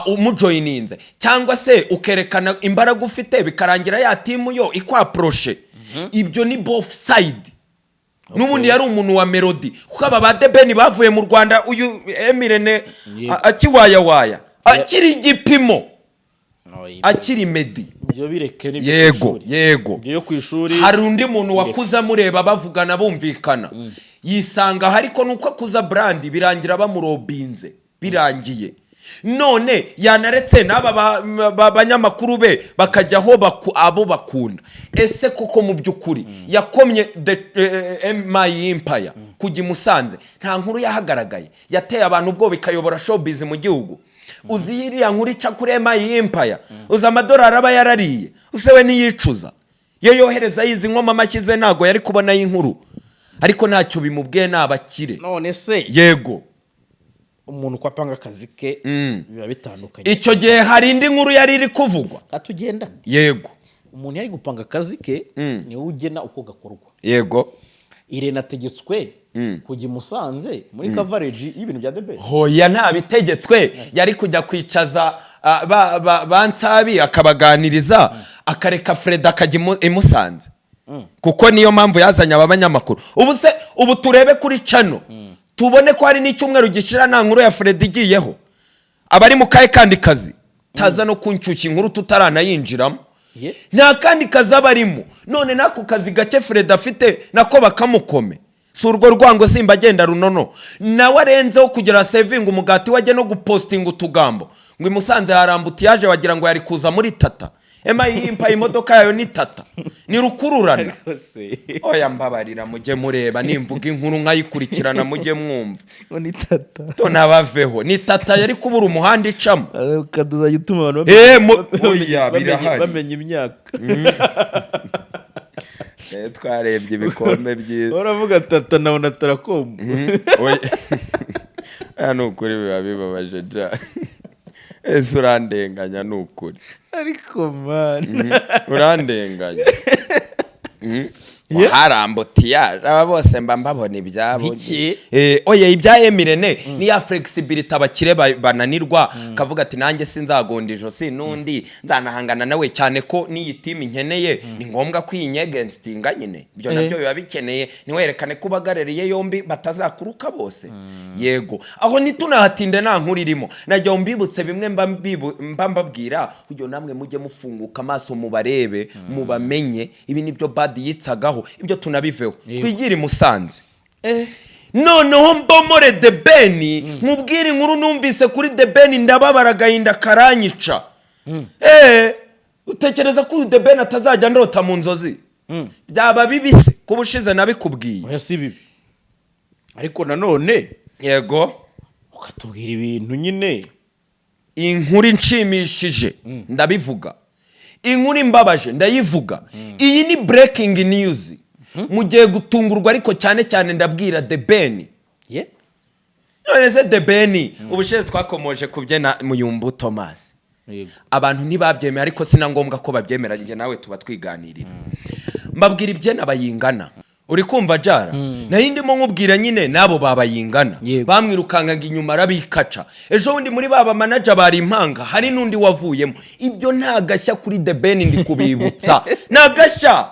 Speaker 1: umujoyininze cyangwa se ukerekana imbaraga ufite bikarangira ya timu yo ikwaproshe ibyo ni both side n'ubundi yari umuntu wa Melody kuko aba ba Debeni bavuye mu Rwanda uyu Emirene akiwaya akiri igipimo akiri Medi
Speaker 2: byo bireke ni
Speaker 1: yego
Speaker 2: byo kwishuri
Speaker 1: hari undi muntu wakuza mureba bavugana bumvikana yisanga hariko nuko akuza brand birangira bamurobinze birangiye none yanaretse n'aba banyamakuru be bakajyaho abo bakunda ese koko mu byukuri yakomye MI Empire kujya Musanze nta nkuru yahagaragaye yateye abantu ubwo bikayobora showbiz mu gihugu uziriya nkuru ica kuri MI Empire uza amadolari aba yarariye usewe niyicuza yo yohereza yizi nkoma mashyize nago yari kubona y'inkuru ariko ntacyo bimubwiye nabakire
Speaker 2: none se
Speaker 1: yego
Speaker 2: umuntu kwapanga akazi ke biba bitandukanye
Speaker 1: icyo gihe hari indi nkuru yari iri kuvugwa
Speaker 2: katugendane
Speaker 1: yego
Speaker 2: umuntu yari gupanga akazi ke ni ugena uko gakorwa
Speaker 1: yego
Speaker 2: Irene ategetswe kujya Musanze muri coverage y'ibintu bya Debeni
Speaker 1: hoya nta bitegetswe yari kujya kwicaza bansabi akabaganiriza akareka Fred akajya Musanze kuko niyo mpamvu yazanye aba banyamakuru ubu turebe kuri cano tubone ko hari n'icyumweru gishira nta nkuru ya Fred igiyeho abari mu kaye kandi kazi taza no kuncyuka inkuru tutaranayinjiramo nta kandi kazi abarimo none nako kazi gake Fred afite nako bakamukome si urwo rwango simba agenda runono nawe arenzeho kugira saving umugati wajye no gupostinga utugambo ngo Musanze harambutiyaje wagira ngo yari kuza muri Tata MI Empire imodoka yayo ni Tata ni rukururana oya mbabarira mujye mureba nimvuga inkuru nkayikurikirana mujye mwumva
Speaker 2: ni Tata
Speaker 1: to nabaveho ni Tata yari kubura umuhanda icamo
Speaker 2: ukaduza gituma abantu
Speaker 1: oya birahari
Speaker 2: bamenye imyaka
Speaker 1: twarebye ibikombe byiza
Speaker 2: uravuga Tata nawe na Tarakom
Speaker 1: hano ukuri biba bibabaje ja ese urandenganya nukuri
Speaker 2: ariko man
Speaker 1: urandenganya harambutiyaje aba bose mba mbabona ibyabo
Speaker 2: Biki?
Speaker 1: oye ibya Emirene ni ya flexibility abakire bananirwa kavuga ati nanjye sinzagonda ijosi nundi nzanahangana nawe cyane ko n'iyi team nkeneye ni ngombwa kwinyegenstinga nyine ibyo nabyo biba bikeneye niwerekane kubagareriye yombi batazakuruka bose yego aho nitunahatinde nta nkuru irimo najya mbibutse bimwe mba mbabwira kujyo namwe mujye mufunguka amaso mubarebe mubamenye ibi nibyo bad yitsagaho ibyo tunabiveho twigira Musanze noneho mbomore The Ben nkubwira inkuru numvise kuri The Ben ndababara gahinda karanyica utekereza ko The Ben atazajya ndota mu nzozi byaba bibise kubushize nabikubwiye
Speaker 2: oya si bibi ariko nanone
Speaker 1: yego
Speaker 2: ukatubwira ibintu nyine
Speaker 1: inkuru nshimishije ndabivuga inkuru imbabaje ndayivuga iyi ni breaking news mugiye gutungurwa ariko cyane cyane ndabwira The Ben none se The Ben ubushize twakomoje kubyena Muyumbu Thomas abantu ntibabyemera ariko sina ngombwa ko babyemera nge nawe tuba twiganirira mbabwira ibyena bayingana uri kumva jara nayo ndimo nkubwira nyine nabo babayingana bamwirukangaga inyuma arabikaca ejo bundi muri baba manager bari impanga hari nundi wavuyemo ibyo nta gashya kuri The Ben ndi kubibutsa nta gashya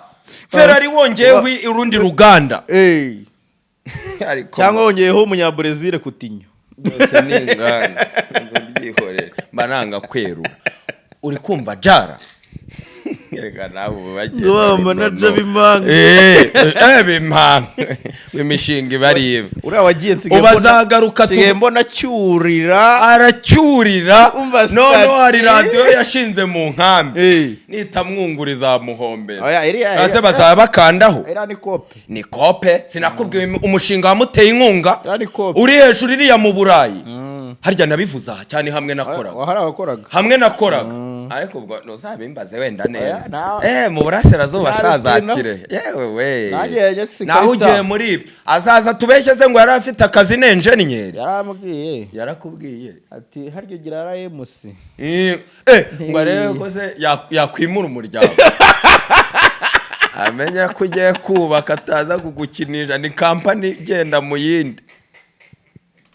Speaker 1: Ferrari wongeyeho urundi ruganda
Speaker 2: cyangwa wongeyeho umunyabrazil Coutinho
Speaker 1: ni ingana byihorera mananga kwerura uri kumva jara yereka nabo bagiye
Speaker 2: ngo manager bimanga
Speaker 1: bimanga imishinga bari
Speaker 2: uriya wagiye
Speaker 1: ubazagaruka
Speaker 2: mbona cyurira
Speaker 1: aracyurira none hari radio yashinze mu nkambi nitamwunguriza muhombera ase bazaba bakandaho ni kope sinakubwiye umushinga wamuteye inkunga uri hejuru iriya mu Burayi harya nabivuza cyane hamwe nakoraga ariko ubwo nuzabimbaze wenda neza mu burasirazuba shazakire yewe we naho ugiye muri ibyo azaza tubeshyeze ngo yari afite akazi n'enjeniyeri yarakubwiye
Speaker 2: ati haryo gira RMC
Speaker 1: ngo arebe ko se yakwimura umuryango amenya ko ugiye kubaka ataza kugukinisha ni kampani igenda mu yindi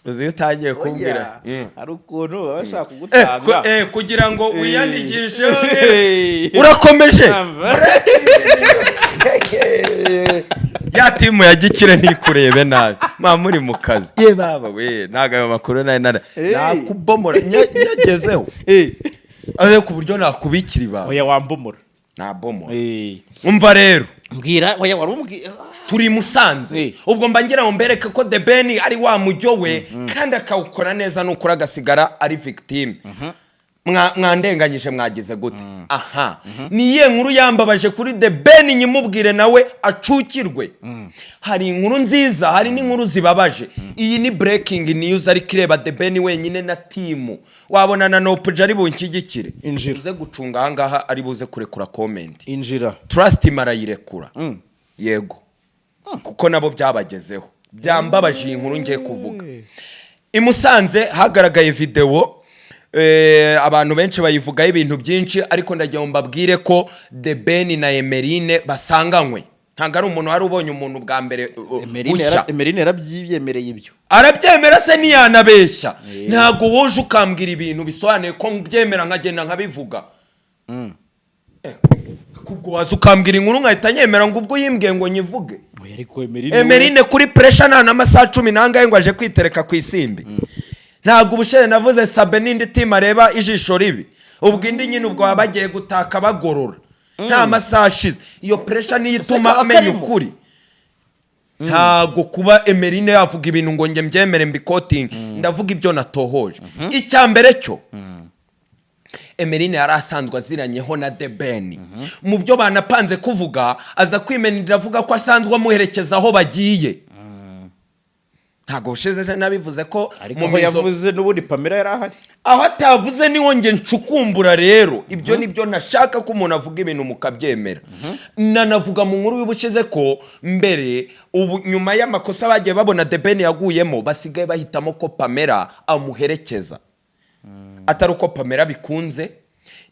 Speaker 1: uzi utangiye kumbwira
Speaker 2: hari ukuntu bashaka kugutanga
Speaker 1: kugira ngo wiyandikishe urakomeje ya timu ya Gikire ntikurebe nabi muri mu kazi ye baba we ntago ayo makuru nakubomora nyagezeho aho ku buryo nakubikira ibaba
Speaker 2: oya wambomora
Speaker 1: nabomora umva rero
Speaker 2: mbwira oya warumbwira
Speaker 1: turi Musanze ubwo mbangira ngo mbereke ko The Ben ari wa mujyo we kandi akawukora neza nukura gasigara ari victim mwandenganyije mwagize gute niye nkuru yambabaje kuri The Ben nyimubwire nawe acukirwe hari inkuru nziza hari n'inkuru zibabaje iyi ni breaking news ari kireba The Ben wenyine na team wabona na Nopuja ari bunkigikire uze gucunga ahangaha ari buze kurekura comment
Speaker 2: injira
Speaker 1: trust marayirekura yego kuko nabo byabagezeho byambabaje inkuru ngiye kuvuga imusanze hagaragaye video abantu benshi bayivugaho ibintu byinshi ariko ndagiye mbabwire ko The Ben na Emerine basanganywe ntago ari umuntu wari ubonye umuntu bwa mbere
Speaker 2: Emerine yarabyemereye ibyo
Speaker 1: arabyemera se niyanabeshya ntago woje ukambwira ibintu bisobanuye ko mbyemera nkagenda nkabivuga kubwo waza ukambwira inkuru nkahita nyemera ngo ubwo yimbwiye ngo nyivuge Emerine kuri pressure nta n'amasaha 10 nangaye ngo aje kwitereka ku isimbi ntago ubushere navuze Sabe n'indi team areba ijisho ribi ubwo indi nyine ubwo wabagiye gutaka bagorora nta masaha ashize iyo pressure niyituma amenya ukuri ntago kuba Emerine yavuga ibintu ngo nge mbyemere mbikoting ndavuga ibyo natohoje icyambere cyo Emerine yari asanzwe aziranyeho na The Ben mu byo banapanze kuvuga aza kwimenira avuga ko asanzwe amuherekeza aho bagiye ntago ushize nabivuze ko
Speaker 2: mu yavuze n'ubundi Pamela yari ahari
Speaker 1: aho atavuze niho nge ncukumbura rero ibyo nibyo nashaka ko umuntu avuga ibintu mukabyemera nanavuga mu nkuru y'ubushize ko mbere ubu nyuma y'amakosa bagiye babona The Ben yaguyemo basigaye bahitamo ko Pamela amuherekeza atari uko Pamela bikunze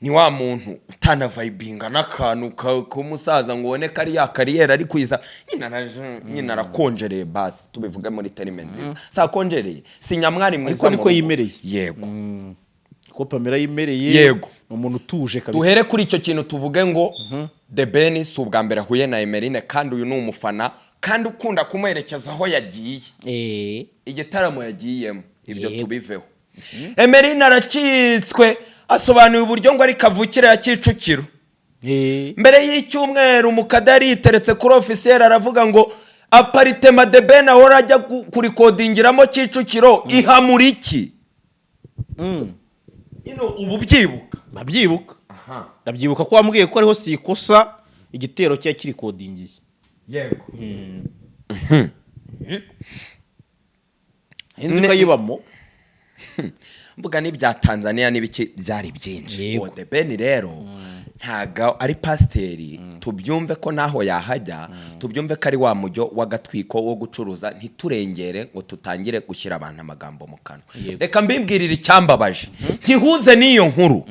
Speaker 1: ni wa muntu utanavayibinga n'akantu k'umusaza ngo ubone ko ari ya kariyeri ari kwiza nyine arakonjereye basi tubivuge muri terime nziza si akonjereye si nyamwari mwiza
Speaker 2: ariko niko yimereye
Speaker 1: yego
Speaker 2: ko Pamela yimereye
Speaker 1: yego
Speaker 2: umuntu utuje kabisa
Speaker 1: duhere kuri icyo kintu tuvuge ngo The Ben si ubwa mbere ahuye na Emeline kandi uyu ni umufana kandi ukunda kumuherekeza aho yagiye igitaramo yagiyemo ibyo tubiveho Emeline aracitswe asobanuye uburyo ngo ari kavukire ya Kicukiro mbere y'icyumweru Mukadari yiteretse kuri officiel aravuga ngo aparitema The Ben ahora ajya kurikodingiramo Kicukiro ihamura iki ubu
Speaker 2: babyibuka ndabyibuka ko wambwiye ko ariho si ikosa igitero cya kiri kodingiye
Speaker 1: yego
Speaker 2: inzu kayibamo
Speaker 1: mvuga n'ibya Tanzania n'ibiki byari byinshi The Ben rero ntago ari pasiteri tubyumve ko naho yahajya tubyumve ko ari wa mujyo w'agatwiko wo gucuruza ntiturengere ngo tutangire gushyira abantu amagambo mu kanwa reka mbibwirire icyambabaje ntihuze n'iyo nkuru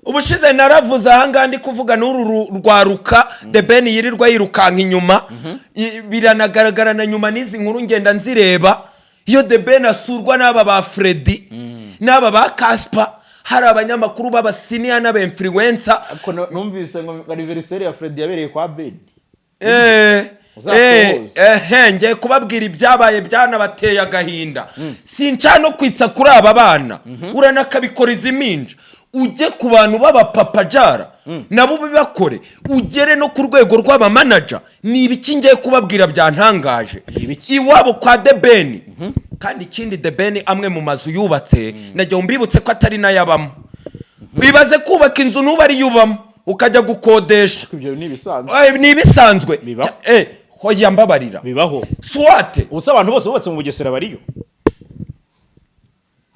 Speaker 1: ubushize naravuze ahangaha ndi kuvuga n'uru rwaruka The Ben yirirwa yirukanka inyuma biranagaragara na nyuma n'izi nkuru ngenda nzireba iyo The Ben asurwa n'aba ba Freddy n'aba ba Casper hari abanyamakuru b'abasiniya n'aba-influencer
Speaker 2: numvise ngo anniversaire ya Freddy yabereye kwa Ben
Speaker 1: ngiye kubabwira ibyabaye byanabateye agahinda sinca no kwitsa kuri aba bana uranakabikora iziminja ujye ku bantu b'abapapa jara nabo bibakore ugere no ku rwego rw'abamanager ni ibiki ngiye kubabwira byantangaje iwabo kwa The Ben kandi ikindi The Ben amwe mu mazu yubatse najya mbibutse ko atari nayabamo bibaze kubaka inzu nuba ari yubamo ukajya gukodesha
Speaker 2: ibyo ni
Speaker 1: ibisanzwe hoya mbabarira
Speaker 2: bibaho
Speaker 1: swate
Speaker 2: ubusa abantu bose bubatse mu Bugesera bariyo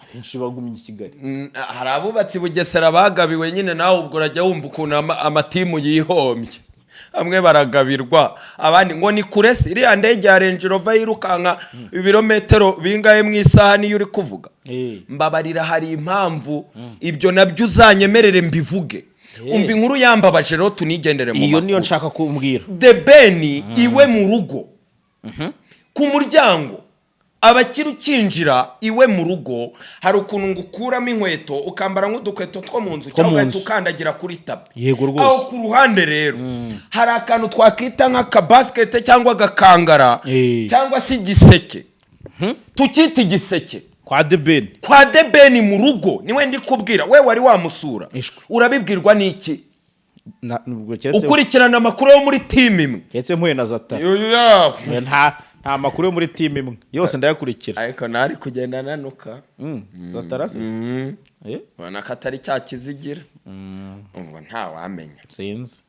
Speaker 2: abenshi bagumye i Kigali
Speaker 1: hari abubatsi Bugesera bagabiwe nyine nawe ubwo urajya wumva ukuntu amatimu yihombye amwe baragabirwa abandi ngo ni kuresi iriya ndege ya Range Rover yirukanka ibirometero bingahe mu isaha niyo uri kuvuga mbabarira hari impamvu ibyo nabyo uzanyemerere mbivuge umva inkuru yambabaje rero tunigendere mu makuru
Speaker 2: iyo niyo nshaka kumbwira
Speaker 1: The Ben iwe mu rugo ku muryango abakiri ukinjira iwe mu rugo hari ukuntu ngukuramo inkweto ukambara nk'udukweto two mu nzu cyangwa ukandagira kuri tapi
Speaker 2: yego rwose
Speaker 1: aho ku ruhande rero hari akantu twakita nk'aka basket cyangwa agakangara cyangwa se igiseke tukita igiseke
Speaker 2: kwa
Speaker 1: The Ben mu rugo niwe ndi kubwira we wari wamusura urabibwirwa n'iki ukurikirana amakuru yo muri team imwe
Speaker 2: ketse mpuye na Zata nta makuru yo muri team imwe yose ndayakurikira
Speaker 1: ariko nari kugenda nanuka
Speaker 2: Zatarase
Speaker 1: ubona ko atari cya kizigira ubwo nta wamenya
Speaker 2: sinzi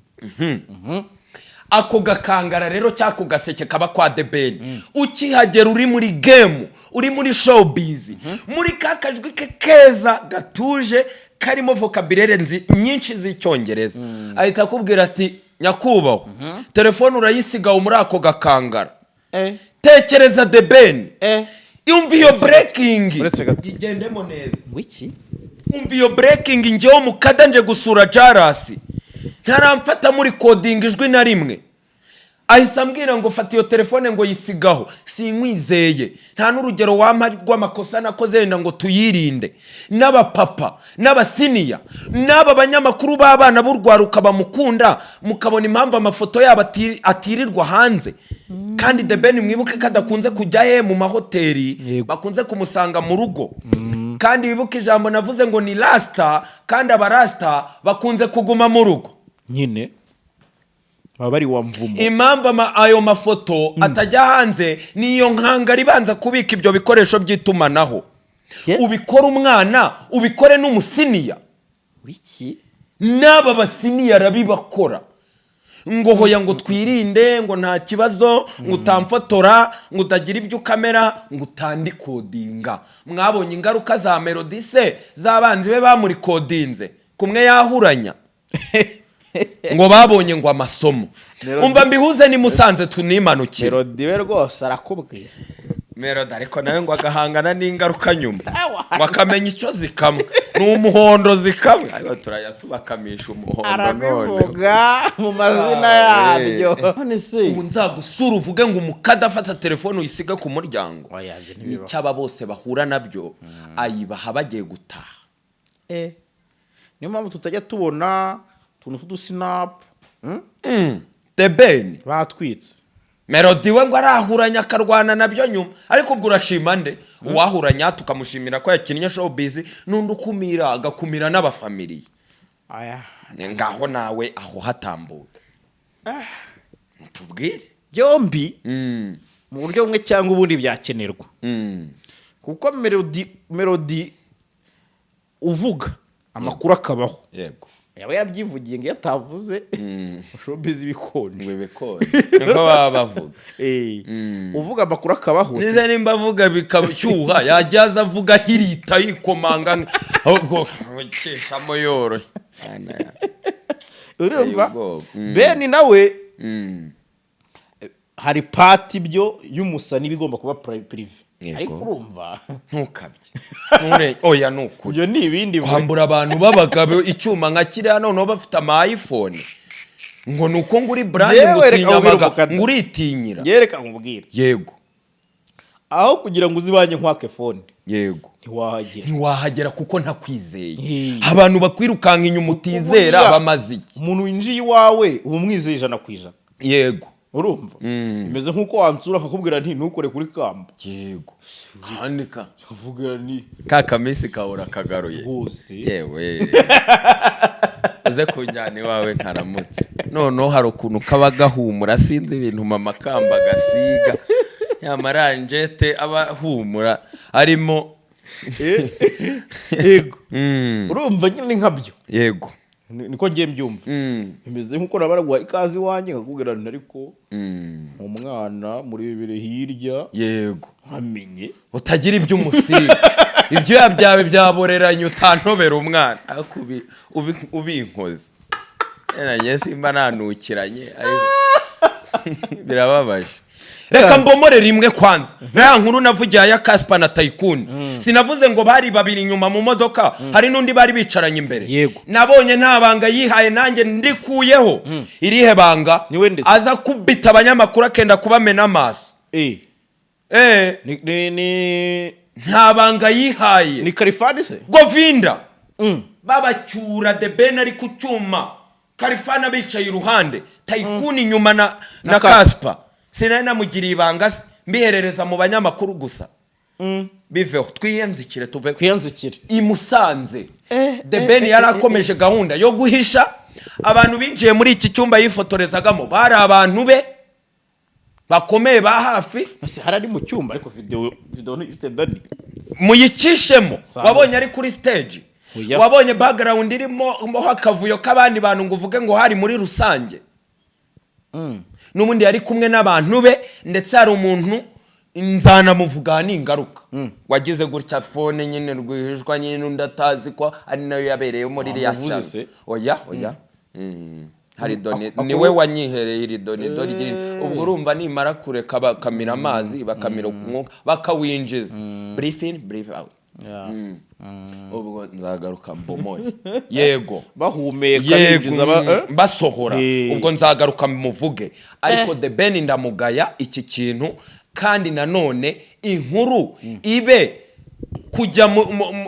Speaker 1: ako gakangara rero cyako gaseke kaba kwa The Ben ukihagera uri muri game uri muri showbiz muri kakajwi ke keza gatuje karimo vocabulaire nyinshi z'icyongereza ahita akubwira ati nyakubahwa telefone urayisigaho muri ako gakangara tekereza The Ben umva iyo breaking igendemo neza
Speaker 2: wiki
Speaker 1: umva iyo breaking njyewe mukada nje gusura Jarasi ntaramfata muri coding ijwi na rimwe ahisa ambwira ngo fata iyo telefone ngo yisigaho sinkwizeye nta n'urugero wampa rw'amakosa nakoze yenda ngo tuyirinde n'abapapa n'abasiniya n'aba banyamakuru b'abana b'urwaruka bamukunda mukabona impamvu amafoto yabo atirirwa hanze kandi The Ben mwibuke ko adakunze kujya mu mahoteli bakunze kumusanga mu rugo kandi wibuke ijambo navuze ngo ni rasta kandi abarasta bakunze kuguma mu rugo
Speaker 2: nyine bari wa mvumo
Speaker 1: impamvu ayo mafoto atajya hanze niyo nkanga ribanza kubika ibyo bikoresho by'itumanaho ubikora umwana ubikore n'umusiniya
Speaker 2: wiki
Speaker 1: n'aba basiniya arabibakora ngo hoya ngo twirinde ngo nta kibazo ngo utamfotora ngo utagira ibyo ukamera ngo utandikodinga mwabonye ingaruka za Melody se z'abanzi be bamurikodinze kumwe yahuranya ngo babonye ngo amasomo umva mbihuze ni Musanze tunimanukira
Speaker 2: Melody we rwose arakubwira
Speaker 1: Melody ariko nawe ngo agahangana n'ingaruka nyuma ngo akamenya icyo zikamwa ni umuhondo zikamwa ariko turajya tubakamisha umuhondo none
Speaker 2: arabivuga mu mazina yabyo none se
Speaker 1: ubu nzagusura uvuge ngo umukada afata telefone uyisiga ku muryango
Speaker 2: Oyaje, ntibibaho.
Speaker 1: n'icyaba bose bahura nabyo ayibaha bagiye gutaha
Speaker 2: niyo mpamvu tutajya tubona utuntu tw'udusinapu
Speaker 1: The Ben
Speaker 2: batwitse
Speaker 1: Melody we ngo arahuranya akarwana nabyo nyuma ariko ubwo urashima nde uwahuranya tukamushimira ko yakinnye showbiz n'undi ukumira agakumira n'abafamiliye
Speaker 2: aya
Speaker 1: ngaho nawe aho hatambuka tubwire
Speaker 2: byombi mu buryo bumwe cyangwa ubundi byakenerwa kuko melody uvuga amakuru akabaho
Speaker 1: yego
Speaker 2: yaba yarabyivugiye ngo iyo atavuze showbiz ibikonje
Speaker 1: ngo bikore niko baba bavuga
Speaker 2: uvuga amakuru akabaho
Speaker 1: nize nimba avuga bikashyuha yajyaza avuga hirita yikomanga ahubwo ukeshamo yoroshye
Speaker 2: urumva Ben nawe hari pati byo y'umusa n'ibigomba kuba prive ariko urumva
Speaker 1: ntukabye oya nukuri
Speaker 2: ibyo ni ibindi
Speaker 1: kwambura abantu babagabe icyuma nka kiriya noneho bafite ama iPhone ngo nuko nguri brand ngutinyamaga nguritinyira
Speaker 2: yereka nkubwira
Speaker 1: yego
Speaker 2: aho kugira ngo uzibanye nkwake phone
Speaker 1: yego
Speaker 2: ntiwahagera
Speaker 1: kuko ntakwizeye abantu bakwirukanka inyuma utizera bamaziki
Speaker 2: umuntu winjiye iwawe uba umwizeye 100%.
Speaker 1: yego
Speaker 2: urumva bimeze nkuko wansura akakubwira nti ntukore kuri kamba
Speaker 1: yego kandi
Speaker 2: kavugira ni
Speaker 1: kakamisi kahora kagaruye
Speaker 2: bose
Speaker 1: yewe uze kunjyana iwawe nkaramutse noneho hari ukuntu kaba gahumura sinzi ibintu mama kamba gasiga ya maranjete aba humura arimo
Speaker 2: yego urumva nyine nkabyo
Speaker 1: yego
Speaker 2: niko ngiye mbyumva bimeze nkuko nabaraguha ikazi wanjye ngakubwira nti ariko umwana muri bibiri hirya
Speaker 1: yego
Speaker 2: nkamenye
Speaker 1: utagira ibyo umusiga ibyo yabyawe byaboreranye utantobera umwana ubinkoze nanye simba nanukiranye ariko birababaje reka mbomore rimwe kwanza nta nkuru navugiye ya Casper na Tycoon sinavuze ngo bari babiri inyuma mu modoka hari nundi bari bicaranye imbere nabonye nta banga yihaye nanjye ndikuyeho irihe banga aza kubita abanyamakuru akenda kubamena amaso nta banga yihaye
Speaker 2: ni Kalifani se
Speaker 1: Govinda babacyura The Ben ari ku cyuma Kalifani bicaye iruhande Tycoon inyuma na Casper sinari namugiriye ibanga mbiherereza mu banyamakuru gusa biveho twiyenzikire tuve
Speaker 2: kwiyenzikire
Speaker 1: imusanze The Ben yarakomeje gahunda yo guhisha abantu binjiye muri iki cyumba yifotorezagamo bari abantu be bakomeye ba hafi
Speaker 2: harari mu cyumba ariko video ifite Dani
Speaker 1: muyicishemo wabonye ari kuri stage wabonye background irimo hakavuyo kabandi bantu ngo uvuge ngo hari muri rusange n'ubundi yari kumwe n'abantu be ndetse hari umuntu nzanamuvuga n'ingaruka wagize gutya phone nyine rwihishwa nyine ndatazi ko ari nayo yabereye muri iriya shaka oya hari Doni niwe wanyihereye iri Doni ubwo urumva nimara kureka bakamira amazi bakamira umwuka bakawinjiza brief in brief out ubwo nzagaruka mbomore yego
Speaker 2: bahumeka binjiza
Speaker 1: basohora ubwo nzagaruka muvuge ariko The Ben ndamugaya iki kintu kandi nanone inkuru ibe kujya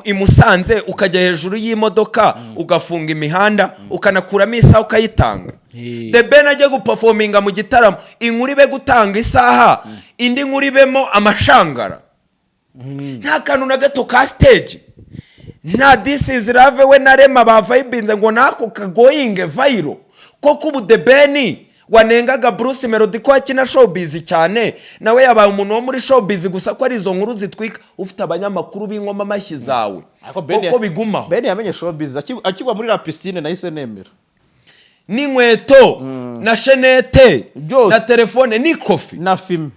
Speaker 1: imusanze ukajya hejuru y'imodoka ugafunga imihanda ukanakuramo isaha ukayitanga The Ben ajya guperforminga mu gitaramo inkuru ibe gutanga isaha indi nkuru ibemo amashangara nta kantu na gato ka stage nta This is Love we na Rema bavayibinze ngo nako kagoyinge viral koko ubu The Ben wanengaga Bruce Melody ko akina showbiz cyane nawe yabaye umuntu wo muri showbiz gusa ko ari izo nkuru zitwika ufite abanyamakuru b'inkoma amashyi zawe koko bigumaho
Speaker 2: Ben yamenye showbiz akigwa muri la piscine nahise nemera
Speaker 1: n'inkweto na shenete na telefone n'ikofi
Speaker 2: na film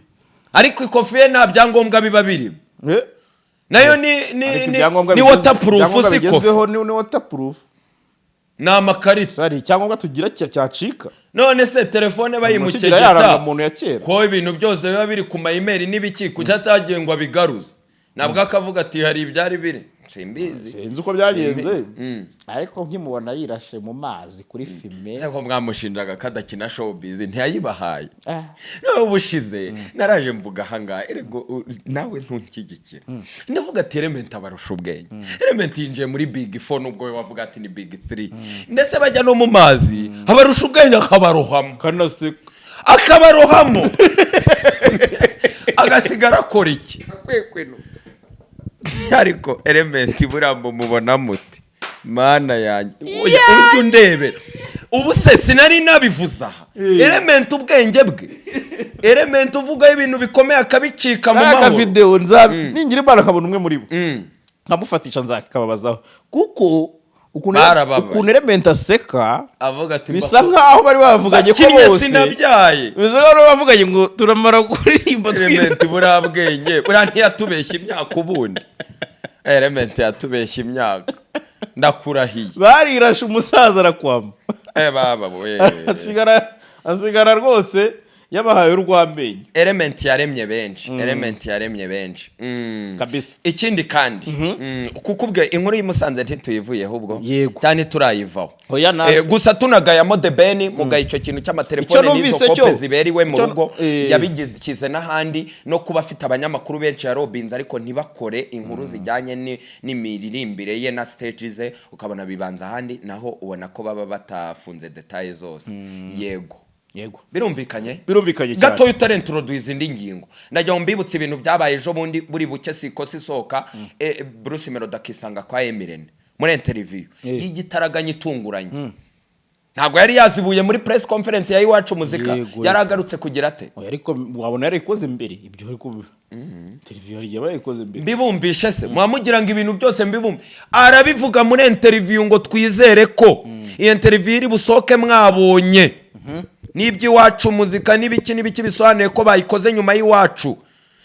Speaker 1: ariko ikofi ye nta byangombwa biba biri nayo ni waterproof si kofi
Speaker 2: ni waterproof
Speaker 1: ni amakarita
Speaker 2: sari icyangombwa tugira cyacika
Speaker 1: none se telefone
Speaker 2: kigira yaranga umuntu ya
Speaker 1: bayimukegeta
Speaker 2: kera
Speaker 1: ko ibintu byose biba biri ku mayimeri n'ibiki kujya atagengwa bigaruza nabwo akavuga ati hari ibyari biri simbizi
Speaker 2: sinzi uko byagenze
Speaker 4: ariko nkimubona yirashe mu mazi kuri filime
Speaker 1: nko mwamushinjaga kadakina showbiz ntiyayibahaye no ubushize naraje mvuga ahangaha erego nawe ntunkigikira ndavuga ati Element abarusha ubwenge Element yinjiye muri Big 4 nubwo we wavuga ati ni Big 3 ndetse bajya no mu mazi abarusha ubwenge akabarohamo
Speaker 2: kanaseka
Speaker 1: akabarohamo agasigara akora iki ariko Element burambo mubona muti mana yanjye ujye undebera ubu se sinari nabivuza aha Element ubwenge bwe Element uvuga ibintu bikomeye akabicika mu mahoro
Speaker 2: video ningira imana kabona umwe muri bo nkamufatisha nzakababazaho kuko ukuntu Element aseka
Speaker 1: avuga ati
Speaker 2: bisa nkaho bari bavuganye ko bose
Speaker 1: sinabyaye
Speaker 2: bisa nkaho bavuganye ngo turamara kuririmba
Speaker 1: Element burabwenge ntiyatubeshya imyaka ubundi Element yatubeshya imyaka ndakurahiye
Speaker 2: barirashe umusaza arakwama
Speaker 1: baba we
Speaker 2: asigara rwose yabahaye urwamenyo
Speaker 1: Element yaremye benshi
Speaker 2: kabisa
Speaker 1: ikindi kandi kuko ubwe inkuru y'Imusanze ntituyivuyeho ubwo
Speaker 2: Yego.
Speaker 1: cyane turayivaho
Speaker 2: Oya
Speaker 1: gusa tunagayamo The Ben mugaye icyo kintu cy'amatelefone n'izo kope ziberiwe mu rugo yabigize n'ahandi no kuba afite abanyamakuru benshi ya Robins ariko ntibakore inkuru zijyanye n'imiririmbire ye na stage ze ukabona bibanza ahandi naho ubona ko baba batafunze details zose yego birumvikanye
Speaker 2: cyane
Speaker 1: gato utarentroduce indi ngingo najya mbibutse ibintu byabaye ejo bundi buri buke sikosi soka Bruce Melody akisanga kwa Emirene muri interview y'igitaraganya itunguranye ntabwo yari yazibuye muri press conference ya Iwacu Muzika yaragarutse kugira ate
Speaker 2: ariko wabona yari ikoze imbere ibyo ariko interview yari yabayikoze imbere
Speaker 1: mbibumvishe se mwamugira ngo ibintu byose mbibumve arabivuga muri interview ngo twizere ko iyi interview iri busoke mwabonye n'iby'Iwacu Muzika n'ibiki bisobanuye ko bayikoze nyuma y'Iwacu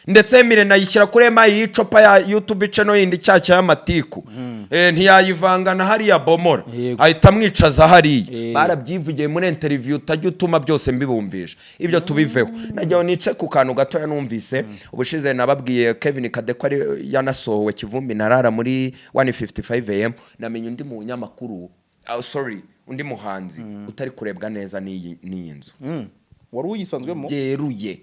Speaker 1: ndetse Emirene ayishyira kuri yicopa ya YouTube channel yindi cyacya y'amatiku ntiyayivanga na hariya bomora ahita amwicaza hariya barabyivugiye muri interview utajya utuma byose mbibumvisha ibyo tubiveho najyaho nice ku kantu gato yanumvise ubushize nababwiye Kevin Kadeko ari yanasohowe Kivumbi narara muri 1:55 am namenye undi mu nyamakuru undi muhanzi utari kurebwa neza n'iyi nzu
Speaker 2: wari uyisanzwemo
Speaker 1: yeruye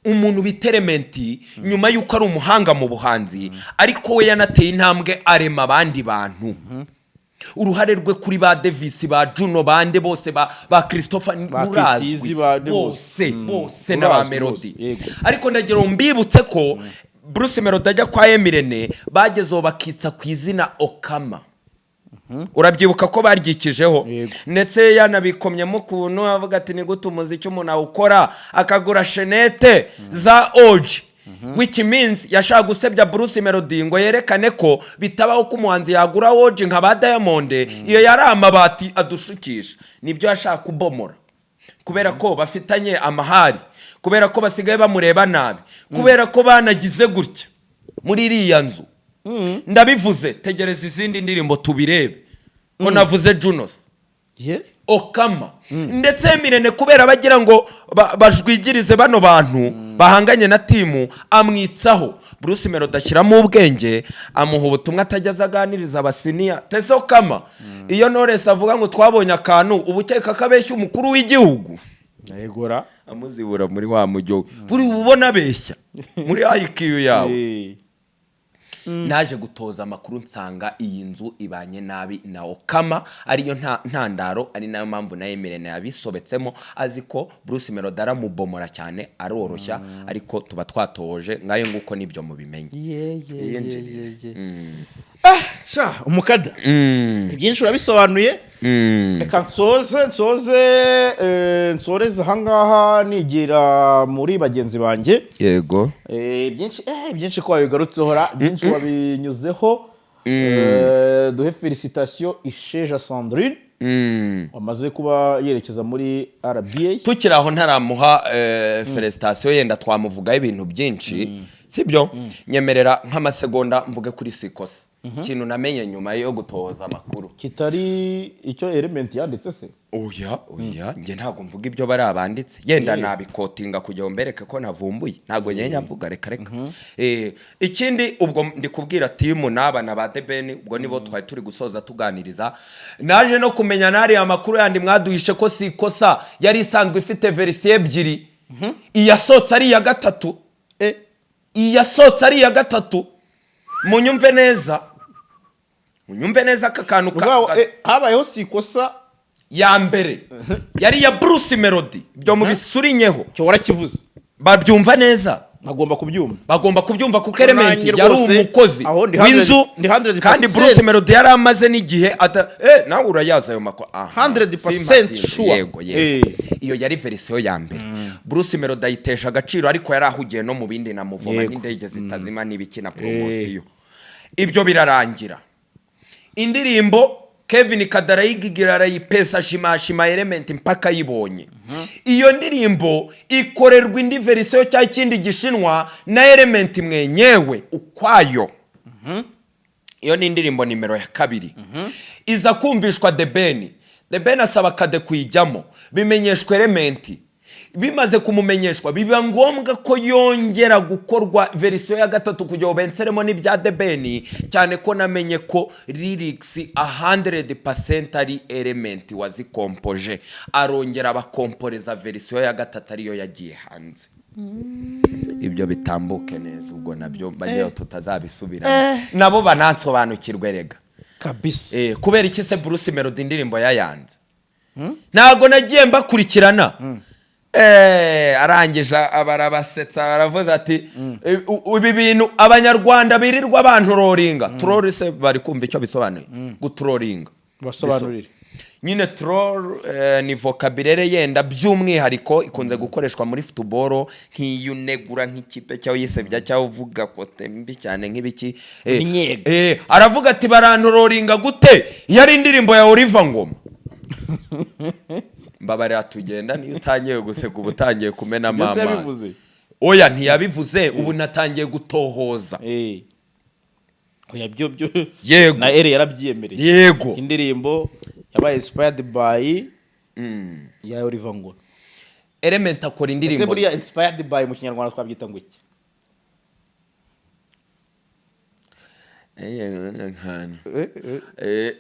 Speaker 1: umuntu bita Element nyuma yuko ari umuhanga mu buhanzi ariko we yanateye intambwe arema abandi bantu uruhare rwe kuri ba Davis ba Juno bande bose ba Christopher Burazwi bose n'aba Melody ariko ndagira mbibutse ko Bruce Melody ajya kwa Emirene bagezeho bakitsa ku izina Okama urabyibuka ko baryikijeho ndetse yanabikomyemo kuntu avuga ati ni gute umuziki umuntu awukora akagura shenete za oji which means yashaka gusebya Bruce Melody ngo yerekane ko bitabaho ko umuhanzi yagura oji nka ba Diamond iyo yari amabati adushukisha nibyo yashaka kubomora kubera ko bafitanye amahari kubera ko basigaye bamureba nabi kubera ko banagize gutya muri iriya nzu ndabivuze tegereza izindi ndirimbo tubirebe ko navuze Junos Okama ndetse Emirene kubera bagira ngo bajwigirize bano bantu bahanganye na timu amwitsaho Bruce Melody ashyiramo ubwenge amuha ubutumwa atajyaza aganiriza abasiniya tese Okama iyo Knowless avuga ngo twabonye akantu ubukeka kabeshya umukuru w'igihugu
Speaker 2: yegora
Speaker 1: amuzibura muri wa mujyo buri ubona beshya muri IQ yawe naje gutoza amakuru nsanga iyi nzu ibanye nabi na Okama ariyo ntandaro ari nayo mpamvu na Emirene yabisobetsemo azi ko Bruce Melody aramubomora cyane aroroshya ariko tuba twatoje ngayo nguko nibyo mubimenye
Speaker 2: umukada ibyinshi urabisobanuye reka nsoreze ahangaha nigira muri bagenzi banjye
Speaker 1: yego
Speaker 2: byinshi ko wabigarutseho byinshi wabinyuzeho duhe felicitation Isheja Sandrine wamaze kuba yerekeza muri RBA
Speaker 1: tukiri aho ntaramuha felicitation yenda twamuvugaho ibintu byinshi sibyo nyemerera nk'amasegonda mvuge kuri Sikosi ikintu namenye nyuma yo gutohoza amakuru
Speaker 2: kitari icyo Element yanditse se.
Speaker 1: oya njye ntabwo mvuga ibyo bari abanditse yenda nabikotinga kugira ngo mbereke ko navumbuye ntabwo nyenya mvuga reka ikindi ubwo ndi kubwira timu n'abana ba The Ben ubwo nibo twari turi gusoza tuganiriza naje no kumenya nari amakuru yandi mwaduhishe ko si ikosa yari isanzwe ifite verisiyo ebyiri iyasotse ari iya gatatu iyasotse ari iya gatatu munyumve neza aka kantu
Speaker 2: habayeho si ikosa
Speaker 1: ya mbere yari ya Bruce Melody byo mu bisurinyeho
Speaker 2: cyo warakivuze
Speaker 1: babyumva neza bagomba kubyumva kuko Element yari umukozi w'inzu kandi Bruce Melody yari amaze n'igihe nawe urayaza ayo makwa
Speaker 2: 100% sure
Speaker 1: yego iyo yari verisiyo ya mbere Bruce Melody ayitesha agaciro ariko yari ahugiye no mu bindi na muvoma n'indege zitazima n'ibikina promosiyo ibyo birarangira indirimbo Kevin Kadarayigigira arayipesa shimashima Element mpaka yibonye iyo ndirimbo ikorerwa indi verisiyo cya kindi gishinwa na Element mwenyewe ukwayo iyo ni indirimbo nimero ya 2 iza kumvishwa The Ben asaba Kade kuyijyamo bimenyeshwa Element bimaze kumumenyeshwa biba ngombwa ko yongera gukorwa verisiyo ya 3 kugira ngo benseremo n'ibya The Ben cyane ko namenye ko lyrics 100% ari Element wazikompoje arongera abakomporeza verisiyo ya 3 ariyo yagiye hanze ibyo bitambuke neza ubwo nabyo bagiye tutazabisubira nabo banansobanukirwe rega
Speaker 2: kabisa
Speaker 1: kubera iki se Bruce Melody indirimbo yayanze ntago nagiye mbakurikirana arangije abarabasetsa baravuze ati ibi bintu abanyarwanda birirwa banturoringa troll se bari kumva icyo bisobanuye gutrolinga
Speaker 2: basobanurire
Speaker 1: nyine troll ni vocabulaire yenda by'umwihariko ikunze gukoreshwa muri football nk'iyunegura nk'ikipe cyaho yisebya cyaho uvuga kote mbi cyane nk'ibiki aravuga ati baranturoringa gute yari indirimbo ya Oliver Ngoma mbabare atugenda niyo utangiye guseka ubutangiye kumena mama oya ntiyabivuze ubu natangiye gutohoza
Speaker 2: oya byo
Speaker 1: yego
Speaker 2: na ere yarabyiyemereye
Speaker 1: yego
Speaker 2: indirimbo yabaye inspired by ya Oliver Ngoma
Speaker 1: Element akora indirimbo
Speaker 2: ese buriya inspired by mu kinyarwanda twabyita ngo iki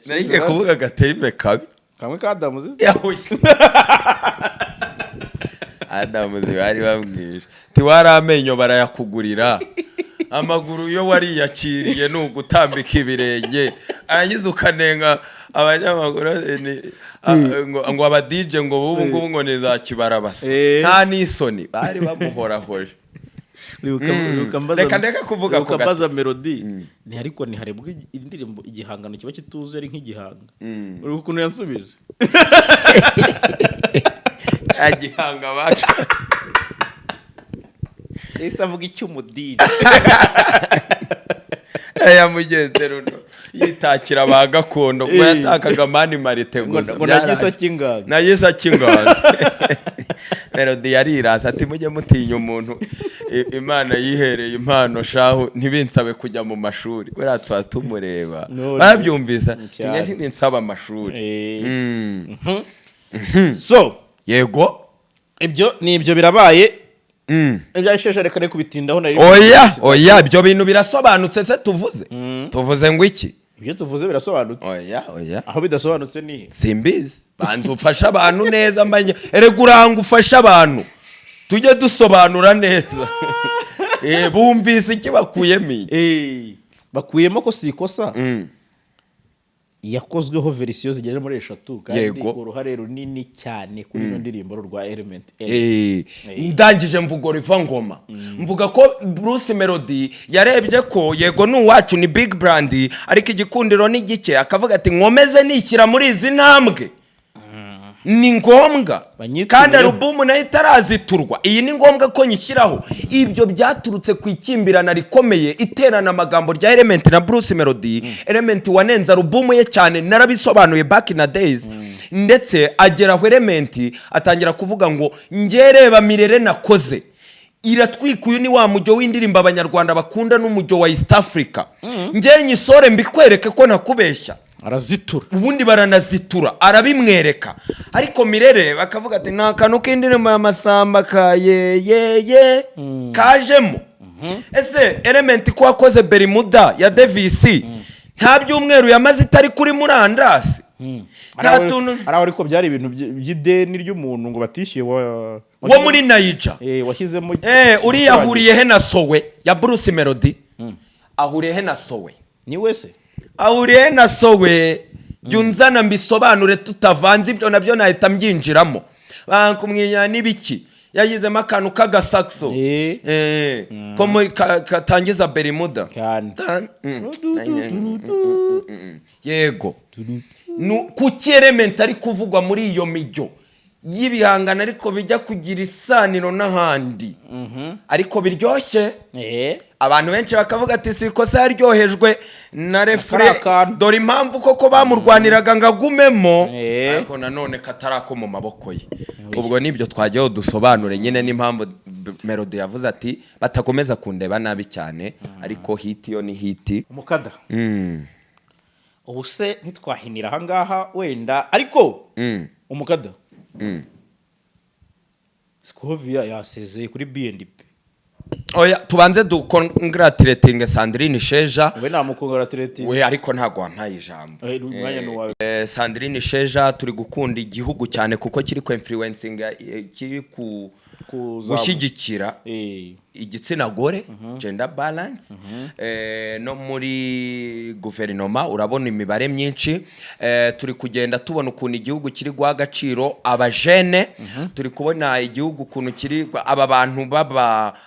Speaker 1: nagiye kuvuga gaterime kabi
Speaker 2: kamwe ka Adamuzi
Speaker 1: Adamuzi bari bamwisha tiwari amenyo barayakugurira amaguru yo wariyakiriye n'ugutambika ibirenge arangiza ukanenga abanyamakuru ngo aba DJ ngo ubu ngubu ngo nizakibarabasa nta n'isoni bari bamuhorahoje reka kuvuga ko
Speaker 2: gabaza melody ni ariko ni harebwa indirimbo igihangano kiba kituze ari nk'igihanga uri ukuntu yansubije
Speaker 1: agihanga bacu
Speaker 2: ese avuga icy'umudije
Speaker 1: aya mugenzi runo yitakira ba gakondo ngo yatakaga mani marite gusa
Speaker 2: ngo nagisa kinganza
Speaker 1: nagisa kinganza melody yarirasa ati mujye mutinya umuntu Imana yihereye impano shaho ntibinsabe kujya mu mashuri bera twatumureba babyumvisa tinye ntibinsaba amashuri
Speaker 2: so
Speaker 1: yego
Speaker 2: ibyo ni ibyo birabaye ibyasheshe reka ne kubitindaho nari
Speaker 1: oya ibyo bintu birasobanutse se tuvuze ngo iki
Speaker 2: ibyo tuvuze birasobanutse
Speaker 1: oya
Speaker 2: aho bidasobanutse ni
Speaker 1: simbizi banza ufasha abantu neza mbanye erega uranga ufasha abantu tujye dusobanura neza bumvise iki bakuyemo
Speaker 2: bakuyemo ko si ikosa yakozweho verisiyo zigera muri 3 kandi uruhare runini cyane kuri ino ndirimbo rwa Element
Speaker 1: ndangije mvugo Oliver Ngoma mvuga ko Bruce Melody yarebye ko yego n'uwacu ni big brand ariko igikundiro ni gike akavuga ati nkomeze nishyira muri izi ntambwe ni ngombwa kandi album nayo itaraziturwa iyi ni ngombwa ko nyishyiraho ibyo byaturutse ku ikimbirana rikomeye iterana amagambo rya Element na Bruce Melody Element wanenza album ye cyane narabisobanuye back in the days ndetse agera aho Element atangira kuvuga ngo ngereba mirere nakoze iratwika. Uyu ni wa mujyo w'indirimbo abanyarwanda bakunda n'umujyo wa East Africa. Ngewe nyisore mbikwereke ko nakubeshya,
Speaker 2: arazitura,
Speaker 1: ubundi baranazitura, arabimwereka. Ariko Mirere bakavuga ati nta kantu k'indirimbo ya Masamba ka ye kajemo. Ese Element ko wakoze Bermuda ya Davis nta byumweru yamaze itari kuri murandasi.
Speaker 2: araho ariko byari ibintu by'ideni ry'umuntu ngo batishyuye
Speaker 1: wo muri Niger
Speaker 2: washyizemo
Speaker 1: uriya ahuriye he na Sowe ya Bruce Melody. Ahuriye he na Sowe?
Speaker 2: Ni wese
Speaker 1: ahuriye he na Sowe? Junzana mbisobanure tutavanze ibyo nabyo nahita mbyinjiramo. Bankumwinya nibiki yagizemo akantu k'agasaxo ko muri katangiza Bermuda yego. Kuki Element ari kuvugwa muri iyo mijyo y'ibihangano ariko bijya kugira isaniro n'ahandi ariko biryoshye? Abantu benshi bakavuga ati sikosa yaryohejwe na refre, dore impamvu koko bamurwaniraga ngo agumemo, ariko nanone katarako mu maboko ye. Ubwo nibyo twagiyeho dusobanure nyine n'impamvu Melody yavuze ati batakomeza kundeba nabi cyane, ariko hiti yo ni hiti.
Speaker 2: Umukada ubu se ntitwahinira ahangaha wenda, ariko umukada Scovia yasezeye kuri BNB.
Speaker 1: Oya tubanze congratulating Sandrine Sheja.
Speaker 2: We namukongratulating.
Speaker 1: We ariko ntago wampaye ijambo.
Speaker 2: Umwanya no wawe.
Speaker 1: Sandrine Sheja turi gukunda igihugu cyane kuko kiri ku influencing, kiri ku gushyigikira igitsina gore, gender balance. No muri guverinoma urabona imibare myinshi. Turi kugenda tubona ukuntu igihugu kiri guha agaciro abajene. Turi kubona igihugu ukuntu kiri aba bantu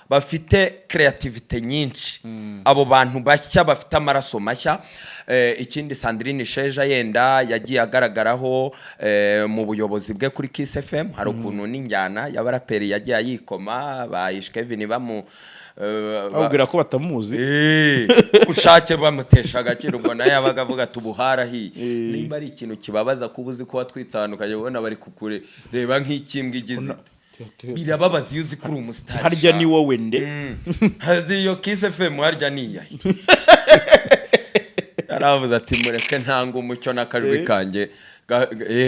Speaker 1: bafite creativity nyinshi, abo bantu bashya bafite amaraso mashya. Ikindi Sandrine Sheja yenda yagiye agaragaraho mu buyobozi bwe kuri Kiss FM. Hari ukuntu n'injyana y'abaraperi yagiye yikoma bayish Kevin
Speaker 2: abwira ko batamuzi
Speaker 1: ushake bamutesha agaciro, ngo naye yabaga avuga tubuhara hi. Nimba ari ikintu kibabaza kubuzi ko watwitsanukanye ubona bari kukure reba nk'ikimbwa igize birababaza iyo uzi kuri umustar.
Speaker 2: Harya ni wowe nde
Speaker 1: hadiyo Kiss FM harya niya aravuze ati mureke ntanga umucyo n'akajwi kanjye.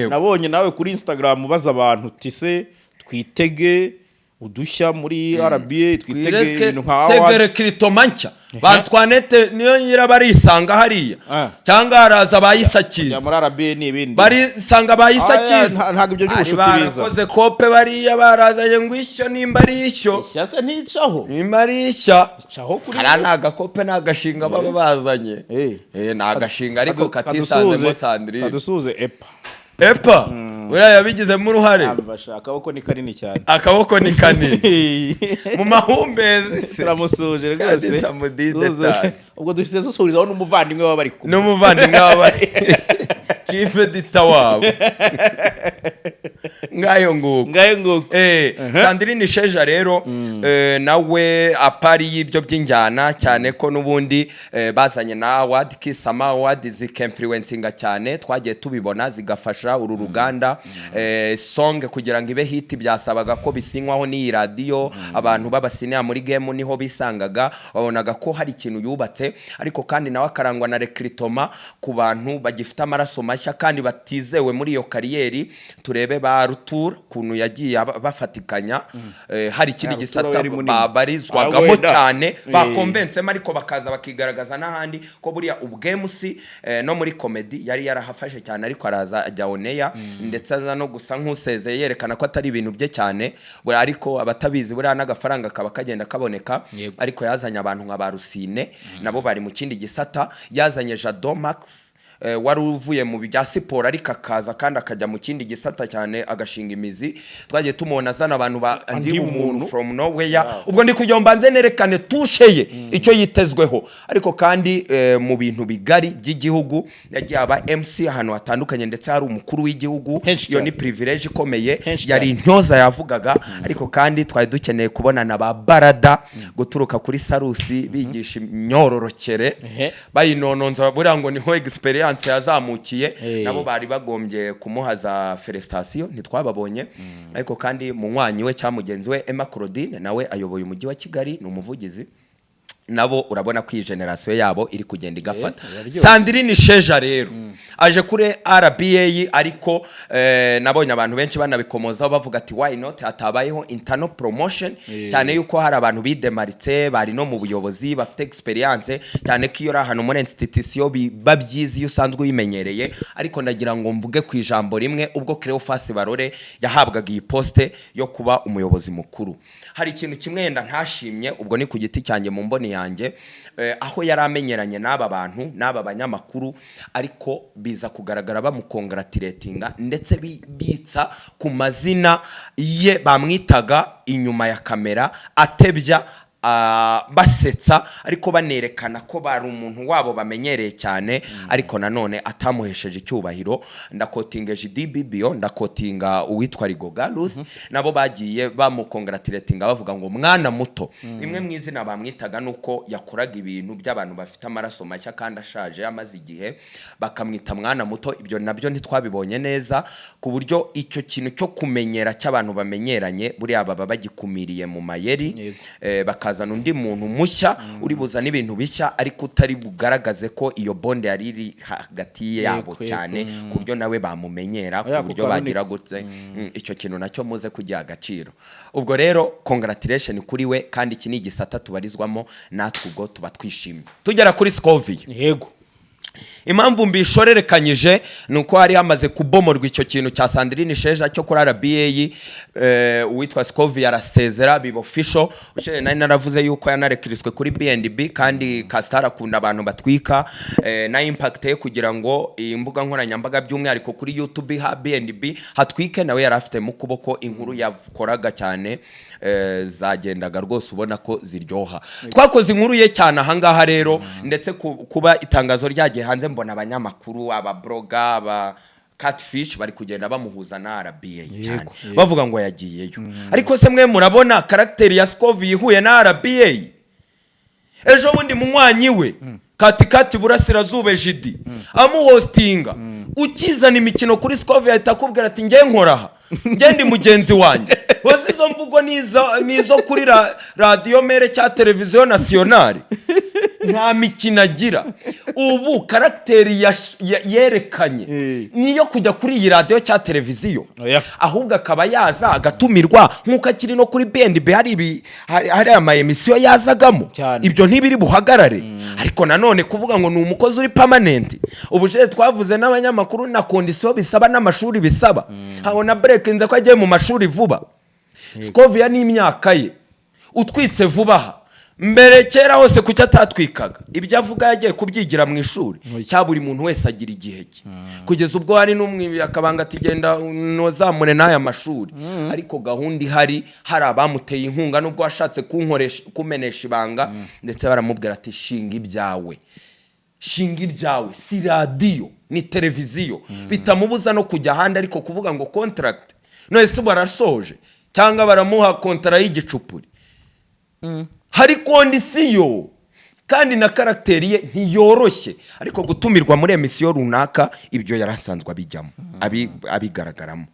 Speaker 2: Nabonye nawe kuri Instagram ubaza abantu tise twitege udushya muri RBA, twitege ibintu nka
Speaker 1: tegere kritomancha batwanete niyo nyira barisanga hariya cyangwa haraza bayisakiza
Speaker 2: muri RBA ni ibindi
Speaker 1: barisanga bayisakiza.
Speaker 2: Ntago ibyo by'ubushuti biza
Speaker 1: barakoze kope bariya barazanye ngo ishyo nimba ari ishyo
Speaker 2: cyase nticaho
Speaker 1: nimba ari ishya
Speaker 2: caho kuri
Speaker 1: naga kope nagashinga baba bazanye nagashinga ariko katisanzemo Sandrine
Speaker 2: kadusuze
Speaker 1: epa uriya yabigizemo uruhare.
Speaker 2: Akaboko ni kanini cyane,
Speaker 1: akaboko ni kanini mu mahumbezi.
Speaker 2: Turamusuje rwose ubwo dushyize dusubirizaho n'umuvandimwe w'abari kumwe,
Speaker 1: n'umuvandimwe w'abari chief editor wabo ngayo nguko. Sandrine Sheja rero nawe apari y'ibyo by'injyana cyane ko n'ubundi bazanye na award Kiss Award zikemfluencinga cyane, twagiye tubibona zigafasha uru ruganda song kugira ngo ibe hit. Byasabaga ko bisinywaho n'iyi radio, abantu babasinira muri game niho bisangaga, babonaga ko hari ikintu yubatse, ariko kandi nawe akarangwa na recruitment ku bantu bagifite amaraso mashya kandi batizewe muri iyo kariyeri. Turebe ba Rutura kuntu yagiye bafatikanya, hari ikindi gisata babarizwagamo cyane bakonvensemo, ariko bakaza bakigaragaza n'ahandi ko buriya ubwemusi no muri comedy yari yarahafashe cyane, ariko araza ajya oneya ndetse aza no gusa nk'usezeye yerekana ko atari ibintu bye cyane. Ariko abatabizi buriya n'agafaranga kaba kagenda kaboneka. Ariko yazanye abantu nka ba Rusine nabo bari mu kindi gisata, yazanye Jado Max wari uvuye mu bya siporo ariko akaza kandi akajya mu kindi gisata cyane agashinga imizi. Twagiye tumubona azana abantu ba ndi umuntu from nowhere. Ubwo ndi kujya mbanze nerekane tusheye icyo yitezweho, ariko kandi mu bintu bigari by'igihugu yagiye aba MC ahantu hatandukanye, ndetse hari umukuru w'igihugu. Iyo ni privilege ikomeye, yari intyoza yavugaga. Ariko kandi twari dukeneye kubona na ba Barada guturuka kuri Sarusi bigisha imyororokere bayinononza, buriya ngo niho experience audience yazamukiye nabo bari bagombye kumuhaza felicitation ntitwababonye ariko kandi munywanyi we cyamugenzi we Emma Claudine nawe ayoboye umujyi wa Kigali ni umuvugizi nabo urabona ko iyi generation yabo iri kugenda igafata. Sandrine Sheja rero aje kuri RBA ariko nabonye abantu benshi banabikomozaho bavuga ati why not hatabayeho internal promotion cyane yuko hari abantu bidemaritse bari no mu buyobozi bafite experience cyane ko iyo rahano muri institution babyizi usanzwe uyimenyereye ariko nagira ngo mvuge ku ijambo rimwe ubwo Cleophas Barore yahabwaga iyi poste yo kuba umuyobozi mukuru. Hari ikintu kimwe yenda ntashimye ubwo ni ku giti cyanjye mu mboni yanjye aho yaramenyeranye n'aba bantu n'aba banyamakuru ariko biza kugaragara bamukongratulatinga ndetse bitsa ku mazina ye bamwitaga inyuma ya kamera atebya basetsa ariko banerekana ko bari umuntu wabo bamenyereye cyane ariko nanone atamuhesheje icyubahiro. Ndakotinga JDBBO ndakotinga uwitwa Rigoga Lucy nabo bagiye bamukongratulatinga bavuga ngo mwana muto imwe mwizina bamwitaga nuko yakoraga ibintu by'abantu bafite amaraso mashya kandi ashaje amaze igihe bakamwita mwana muto. Ibyo nabyo ntitwabibonye neza ku buryo icyo kintu cyo kumenyera cy'abantu bamenyeranye buri aba bagikumiriye mu mayeri bakazana undi muntu mushya uri buzana ibintu bishya ariko utari bugaragaze ko iyo bonde yari iri hagati yabo cyane ku buryo nawe bamumenyera ku buryo bagira gutse icyo kintu nacyo muze kugira agaciro. Ubwo rero congratulation kuri we kandi iki ni igisata tubarizwamo natwe ubwo tuba twishimye. Tugera kuri Scovia
Speaker 2: yego
Speaker 1: impamvu mbishorerekanyije nuko hari hamaze kubomorwa icyo kintu cya Sandrine Sheja cyo kuri RBA uwitwa Scovia arasezera bibo official ushye nari naravuze yuko yanarekiriswe kuri BNB kandi Castar akunda abantu batwika na impact ye kugira ngo imbuga nkoranyambaga by'umwihariko kuri YouTube ha BNB hatwike nawe yarafite mu kuboko inkuru yakoraga cyane zagendaga rwose ubona ko ziryoha. Twakoze inkuru ye cyane ahangaha rero ndetse kuba itangazo ryagiye hanze mbona abanyamakuru ababloga aba catfish bari kugenda bamuhuza na RBA cyane bavuga ngo yagiyeyo ariko se mwe murabona character ya Scovia ihuye na RBA ejo bundi munywanyi we katikati burasirazuba jidi amuhostinga ukizana imikino kuri Scovia itakubwira ati ngiye nkoraha ngendi mugenzi wanjye wose izo mvugo nizo kuri radio mere cya televiziyo nationale nta mikino agira ubu karakteri yerekanye niyo kujya kuri iyi radio cya televiziyo ahubwo akaba yaza agatumirwa nkuko akiri no kuri BNB hari ama emission yazagamo ibyo ntibiri buhagarare ariko nanone kuvuga ngo ni umukozi uri permanent ubuje twavuze n'abanyamakuru na condition bisaba n'amashuri bisaba habona break nze ko agiye mu mashuri vuba. Scovia ni imyaka ye utwitse vuba mbere kera hose kucyo atatwikaga ibyo avuga yagiye kubyigira mu ishuri cya buri muntu wese agira igihe cye kugeza ubwo hari n'umwe akabanga tigenda nozamure n'aya mashuri ariko gahunda hari abamuteye inkunga nubwo washatse kumenesha ibanga ndetse baramubwira ati shinga ibyawe si radio ni televiziyo bitamubuza no kujya handi ariko kuvuga ngo contract none se barasoje cyangwa baramuha kontra y'igicupuri hari kondisiyo kandi na karakteri ye ntiyoroshye ariko gutumirwa muri emission runaka ibyo yarasanzwe abijyamo abigaragaramo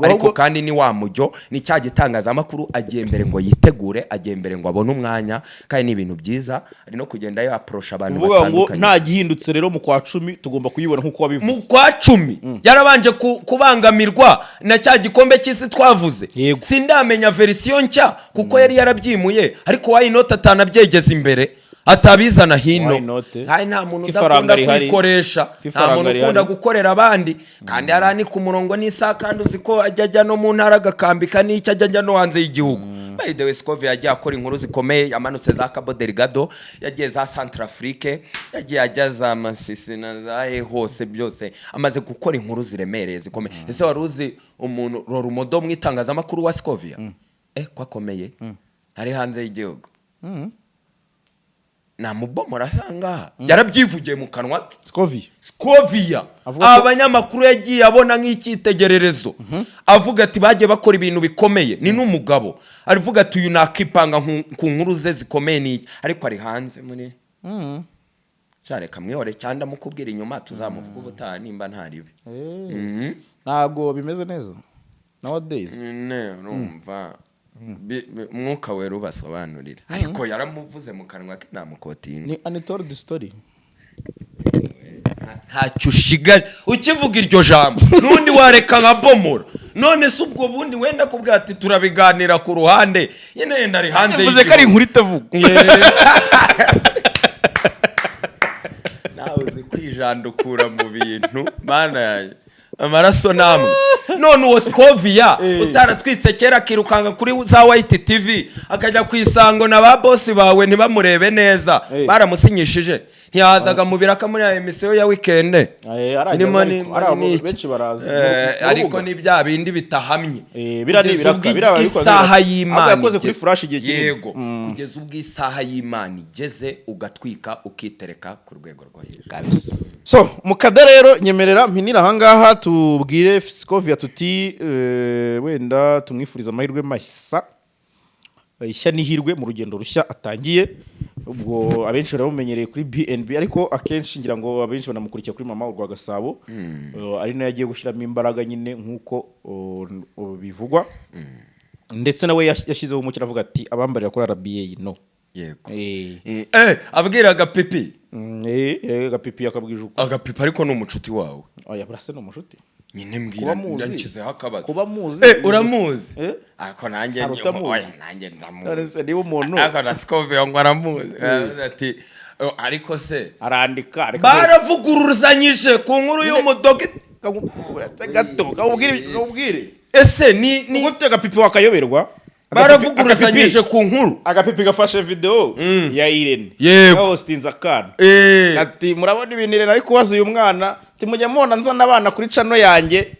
Speaker 1: ariko kandi ni wa mujyo ni cya gitangaza makuru agiye mbere ngo yitegure agiye mbere ngo abone umwanya kandi ni ibintu byiza ari no kugenda yo approach abantu batandukanye.
Speaker 2: Nta gihindutse rero mu kwa 10 tugomba kuyibona nkuko wabivuze
Speaker 1: mu kwa 10 yarabanje kubangamirwa na cya gikombe cy'isi twavuze sindamenya version nshya kuko yari yarabyimuye ariko why not atanabyegeza imbere atabizana hino hari nta muntu udakunda kwikoresha nta muntu ukunda gukorera abandi kandi arani ku murongo n'isa kandi uziko ajya no mu ntara agakambika n'icyo ajya no hanze y'igihugu. By the way Scovia yagiye akora inkuru zikomeye yamanutse za Cabo Delgado yagiye za Centrafrique yagiye ajya za Masisi na za hose byose amaze gukora inkuru ziremereye zikomeye. Ese waruzi umuntu Rorumodo mwitangaza makuru wa Scovia kwakomeye ari hanze y'igihugu na mubomora asanga yarabyivugiye mu kanwa Scovia abanyamakuru yagiye abona nk'icyitegererezo avuga ati bagiye bakora ibintu bikomeye ni n'umugabo arivuga ati uyu nakipanga ku nkuru ze zikomeye ni ariko ari hanze muri shareka mwihore cyanda mukubwira inyuma tuzamuvuga ubutaha nimba ntaribe
Speaker 2: ntago bimeze neza nowadays
Speaker 1: ne urumva umwuka wera ubasobanurira ariko yaramuvuze mu kanwa ke namukotinga
Speaker 2: ni untold story
Speaker 1: ntacyo ushigaje ukivuga iryo jambo n'undi wareka nka bomora none se ubwo bundi wenda kubwira ati turabiganira ku ruhande nyine yenda ari hanze
Speaker 2: yavuze ko ari inkuru itavuga
Speaker 1: nawe uzi kwijandukura mu bintu mana yanjye amaraso namwe none uwo Scovia utaratwitse kera akirukanga kuri za White TV akajya ku isango na ba boss bawe ntibamurebe neza baramusinyishije ntiyazaga mu biraka muri emisiyo ya weekend
Speaker 2: benshi barazi
Speaker 1: ariko ni bya bindi bitahamye
Speaker 2: birabiraka
Speaker 1: isaha y'Imana
Speaker 2: yakoze kuri flash igihe kinini
Speaker 1: yego kugeza ubwo isaha y'Imana igeze ugatwika ukitereka ku rwego rwo hejuru
Speaker 2: so mukada rero nyemerera mpinira ahangaha tubwire Scovia tuti wenda tumwifuriza amahirwe mashya ishya n'ihirwe mu rugendo rushya atangiye ubwo abenshi baramumenyereye kuri BNB ariko akenshi ngira ngo abenshi banamukurikiye kuri mama urwa Gasabo ari nayo yagiye gushyiramo imbaraga nyine nkuko bivugwa ndetse nawe yashyizeho umukino avuga ati abambarira kuri RBA no
Speaker 1: yego abwira agapipi
Speaker 2: agapipi yakabwije uko
Speaker 1: agapipi ariko ni umucuti wawe
Speaker 2: oya burase no umucuti
Speaker 1: nyine mbwira nshyizeho akabazo
Speaker 2: kuba muzi
Speaker 1: uramuzi ariko nanjye
Speaker 2: ndamuzi niba umuntu
Speaker 1: ariko na Scovia ngo aramuzi ati ariko se
Speaker 2: arandika
Speaker 1: baravuguruzanyije ku nkuru y'umudoge
Speaker 2: gato kabubwire
Speaker 1: ese ni
Speaker 2: gutega pipi wakayoberwa
Speaker 1: baravuguruzanyije ku nkuru
Speaker 2: agapipi gafashe video ya Irene hostinza akana ati murabona ibintu Irene ariko wazo uyu mwana timujya mubona nzana abana kuri chano yanjye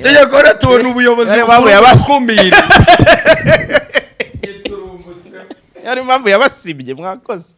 Speaker 1: tegeko tubona ubuyobozi
Speaker 2: yari mpamvu yabasibye mwakoze